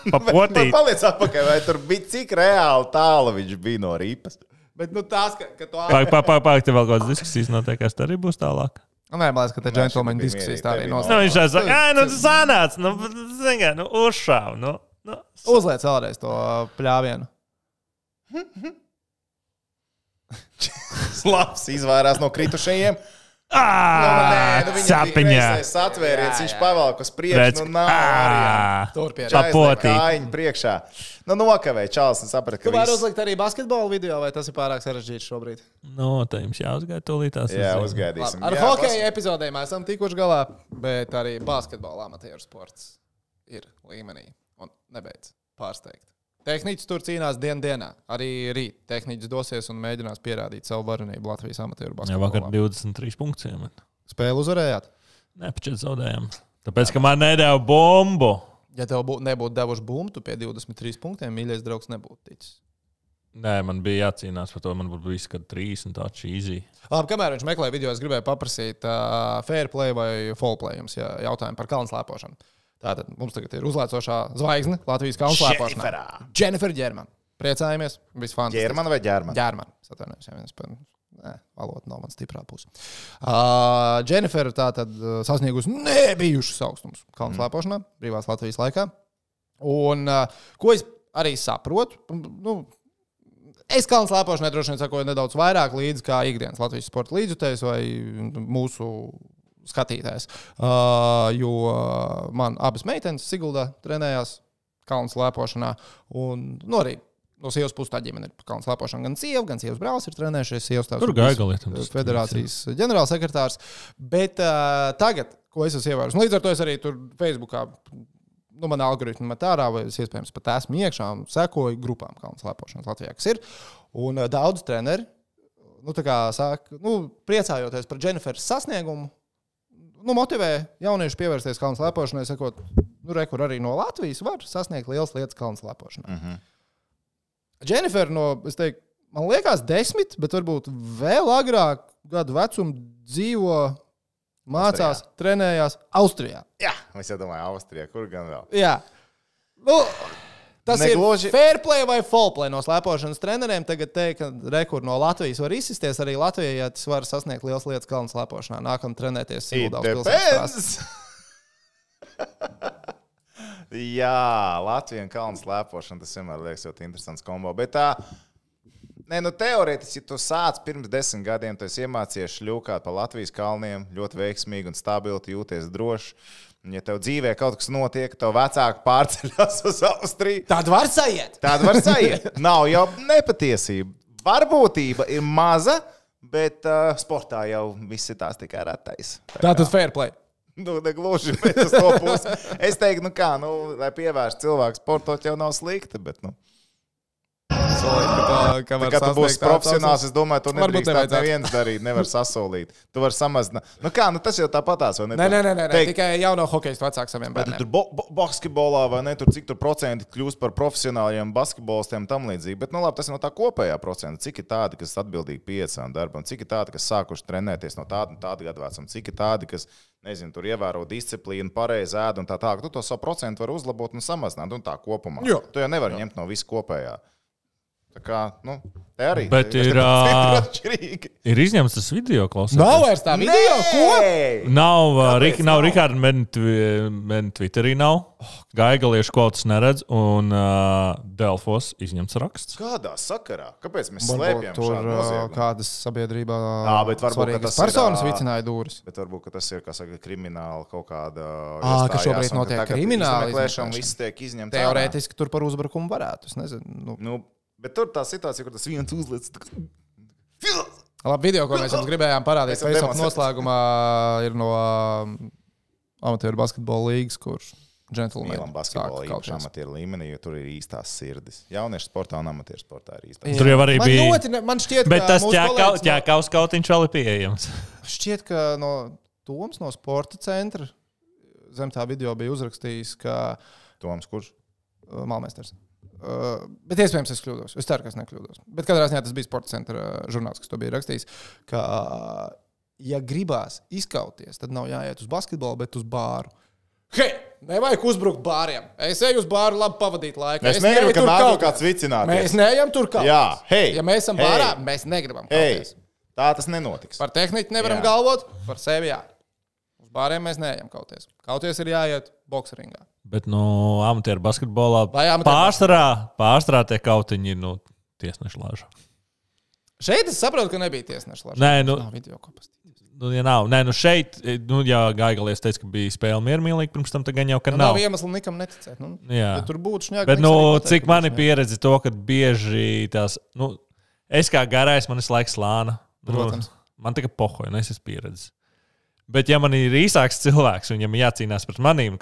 Papotīt. Paliec atpakaļ, vai tur bija cik reāli tālu viņš bija no ripas. Bet tās, ka tu... Pāk, te vēl kādas diskusijas notiekās, tad arī būs tālāk. Nē, man liekas, ka te džentlmeņu diskusijas tā arī Nu, viņš jau saka, sanāc, uzšāv, Uzliec vēlreiz to pļāvienu. Labs izvairās no kritušajiem. Sapiņā. Satvēriens, viņš pavalk uz priekšu, nav variantu. Papotīt. Kājiņu priekšā. Nokavēja Čāls un saprata, ka Tu vari uzlikt arī basketbolu video, vai tas ir pārāk sarežģīts šobrīd? Tā jums jāuzgaida tūlītās. Jā, uzgaidīsim. Ar hokeja epizodēm esam tikuši galā, bet arī basketbola amatieru sports ir līmenī un nebeidz pārsteigt. Tehniķis tur cīnās dienā. Arī rīt tehniķis dosies un mēģinās pierādīt savu varenību Latvijas amatieru basketbolā. Jā, vakar 23 punktiem. Spēli uzvarējāt? Nē, pa 4 zaudējām. Tāpēc, ka man nedēva bombu. Ja tev nebūtu devuši bumbu, tu pie 23 punktiem mīļais draugs nebūtu ticis. Nē, man bija jācīnās par to. Man būtu bijis, ka 3 un tā cheesy. Labi, kamēr viņš meklēja video, es gribēju paprasīt fair play vai full play jums jautājumu par kalnu slēpošanu. Tātad mums tagad ir uzlēcošā zvaigzne Latvijas kalnu slēpošanā. Jennifer Ģermana. Priecājamies. Viss fantastiski. Ģermana vai Ģermana? Ģermana. Atvainojos, valoda nav mans stiprā puse. Jennifer tātad sasniegusi nebijušas augstums kalnu slēpošanā brīvās Latvijas laikā. Un ko es arī saprotu, es kalnu slēpošanai droši vien sakoju nedaudz vairāk līdzi kā ikdienas Latvijas sporta līdzjutējs vai mūsu skatītājs. Jo man abas meitenes Siguldā trenējās kalnu slēpošanā. Un arī no sievas puses tā ģimene ir kalnu slēpošana. Gan sievas brālis ir trenējušies. Tur Gaigalietam. Federācijas ģenerālsekretārs. Bet tagad, ko es esmu ievērojis, līdz ar to es arī tur Facebookā, man algoritmi met ārā, vai es iespējams pat esmu iekšā un sekoju grupām kalnu slēpošanas Latvijā, kas ir. Un daudz treneri, priecājoties par Jenniferas sasniegumu, motivē jauniešu pievērsties kalnu slēpošanai, sakot, kur arī no Latvijas var sasniegt lielas lietas kalnu slēpošanā. Jennifer es teiktu, man liekas 10, bet varbūt vēl agrāk gadu vecumu dzīvo, mācās, trenējās Austrijā. Jā, es jau domāju, Austrijā, kur gan vēl? Jā. Tas negloži... ir fair play vai full play no slēpošanas treneriem. Tagad teikt, ka rekur no Latvijas var izsisties. Arī Latvijā, ja tas var sasniegt liels lietas kalnu slēpošanā. Nākam trenēties Siguldaus pilsētas. Jā, Latvija un kalnu slēpošana, tas vienmēr liekas ļoti interesants kombo. Bet teorētiski, ja tu sāc pirms 10 gadiem, tu esi iemācījies šļūkāt pa Latvijas kalniem, ļoti veiksmīgi un stabili, tu jūties droši. Ja tev dzīvē kaut kas notiek, tev vecāki pārceļās uz Austriju. Tāda var sajiet. Nav jau nepatiesība. Varbūtība ir maza, bet sportā jau viss ir tās tikai retais. Tātad fair play. Negluži, bet uz to pusi. Es teiktu, lai pievērst cilvēku sportot jau nav slikti, bet Kad tu būsi profesionāls, es domāju, to nedrīkst neviens darīt, nevar sasolīt. Tu vari samazināt. Tas jau tāpatās, vai ne? Nē, tikai jauno hokejistu vecāku saviem bērniem. Tur basketbolā vai ne, tur cik tur procenti kļūst par profesionāliem basketbolistiem tam līdzīgi. Bet, labi, tas ir no tā kopējā procenta. Cik ir tādi, kas atbildīgi piecām darbam, cik ir tādi, kas sākuši trenēties no tāda un tāda gadu vecuma, cik ir tādi, kas, tur ievēro disciplīnu, pareizi ēd un tā. Tu to savu procentu vari uzlabot un samazināt un tā kopumā. Jo. Tu jau nevari ņemt no visu kopējā. Tā kā, te arī. Bet ir izņemts tas video, klausās. Nav vairs tā video, ko? Nav Rikārda men Twitterī nav. Gaigaliešu kvotas neredz un Delfos izņemts raksts. Kādā sakarā? Kāpēc mēs slēpjam šādu noziegumu? Kādas sabiedrībā svarīgas personas vicināja dūris. Bet varbūt, ka tas ir, kā saka, krimināli kaut kāda... ka šobrīd notiek krimināli izmeklēšana, viss tiek izņemts. Teorētiski tur par uzbrukumu varētu, es nezinu. Bet tur tā situācija, kur tas viens uzliec... Labi, video, ko mēs jums gribējām parādīt, Esam Face-off demonstrējuši. noslēgumā ir no amatieru basketbola līgas, kur džentlmeni Mīlam basketbolu īpaši amatieru līmenī, jo tur ir īstās sirdis. Jauniešu sportā un amatieru sportā ir īstās. Tur jau arī bija. Man šķiet, Bet ka tas mūsu kolēģis ķēkaus kautiņš vēl ir pieejams. Šķiet, ka no Toms no sporta centra zem tā video bija uzrakstījis, ka Toms, kurš? Malmesters. Bet iespējams es kļūdos. Es ceru, ka es nekļūdos. Bet katrā ziņā tas bija sporta centra žurnāls, kas to bija rakstījis, ka, ja gribās izkauties, tad nav jāiet uz basketbolu, bet uz bāru. Hei, nevajag uzbrukt bāriem. Es eju uz bāru, labi pavadīt laiku. Mēs negribam, ka nāk kāds vicināties. Mēs neejam tur kaut Jā, hei. Ja mēs esam bārā, mēs negribam kauties. Tā tas nenotiks. Par tehniku nevaram galvot, par sevi jā. Uz bāriem mēs neejam kauties. Kauties ir jāiet boksringā. Bet no amatieru basketbolā Vai amatieru pārstrā tie kautiņi ir tiesneša lāža. Šeit es saprotu, ka nebija tiesneša. Nē, Nav video kopastīt. Ja nav. Nē, šeit, ja Gaigalies teica, ka bija spēle miermīlīgi, pirms tam tagad jau, ka nav. Nav iemesla nekam neticēt. Jā. Ja tur būtu šņāk. Bet, cik man ir pieredze to, ka bieži tās, es kā garais, man ir laiks slāna. Protams. Man tikai pohoja, es esmu pieredzis. Bet, ja man ir īsāks cilvēks, un viņam jācīnās pret manīm,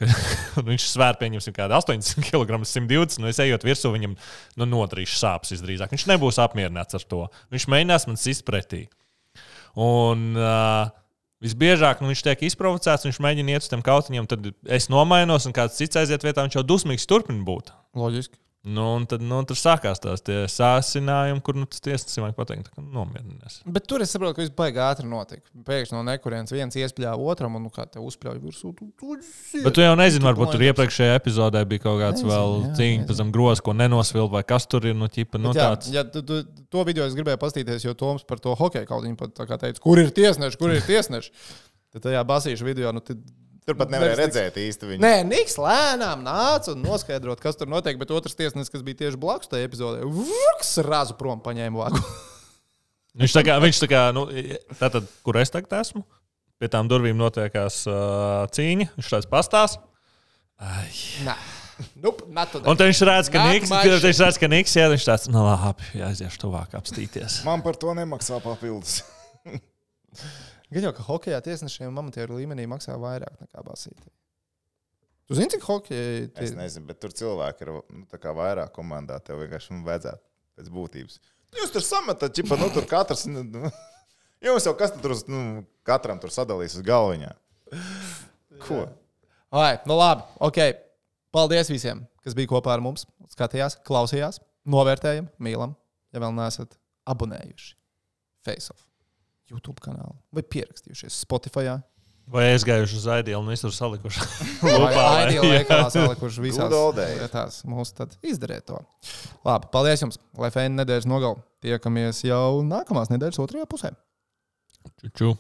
viņš svēr pieņemsim kādu 80 kg, 120, es ejot virsū, viņam notrīšu sāpes visdrīzāk. Viņš nebūs apmierināts ar to. Viņš mēģinās man sist pretī. Un visbiežāk viņš tiek izprovocēts, viņš mēģina iet uz tiem kautiņiem, tad es nomainos, un kāds cits aiziet vietā, viņš jau dusmīgs turpina būt. Loģiski. Tad tur sākās tās sāsinājumi, kur tas tiesnesis vajag pateikt, ka nomierinies. Bet tur es saprotu, ka viss baigi ātri notika. Pēkšņi no nekurienes viens iespļāva otram, un kā te uzpļauj virsū. Bet tu jau nezini, varbūt tur iepriekšējā epizodē bija kaut kāds vēl cīņa pēc tam grozs, ko nenosvilp, vai kas tur ir tāds. Jā, to video es gribēju pastīties, jo Toms par to hokeju kaut viņu pat tā kā teica, kur ir tiesneši? Tad tajā basīšu video, Tur pat nevarēja redzēt īsti viņu. Nē, Niks lēnām nāca un noskaidrot, kas tur notiek, bet otrs tiesnesis, kas bija tieši blakus tajā epizodē, razu prom paņēma vagu. Viņš tā kā, tātad, kur es tagad esmu, pie tām durvīm notiekās cīņa, viņš tāds pastās. Nē. Un tad viņš redz, ka Niks iet, viņš tāds, labi, jāiziešu tuvāk apstīties. Man par to nemaksā papildus. Gan jau, ka hokejā tiesnešiem amatieru līmenī maksā vairāk nekā basītī. Tu zini, cik hokeja? Es nezinu, bet tur cilvēki ir tā kā vairāk komandā. Tev vienkārši vajadzētu pēc būtības. Jūs tur sametat, tur katrs. Jums jau kas tur katram tur sadalīs uz galviņā. Ko? Labi, ok. Paldies visiem, kas bija kopā ar mums. Skatījās, klausījās, novērtējam, mīlam. Ja vēl neesat abonējuši Face-off YouTube kanālu vai pierakstījušies Spotify. Vai aizgājuši uz Aidielu un visur salikuši? Aidielu veikalā salikuši visās vietās. Mūs tad izdariet to. Labi, paldies jums. Lai fēni nedēļas nogal. Tiekamies jau nākamās nedēļas otrajā pusē. Ču.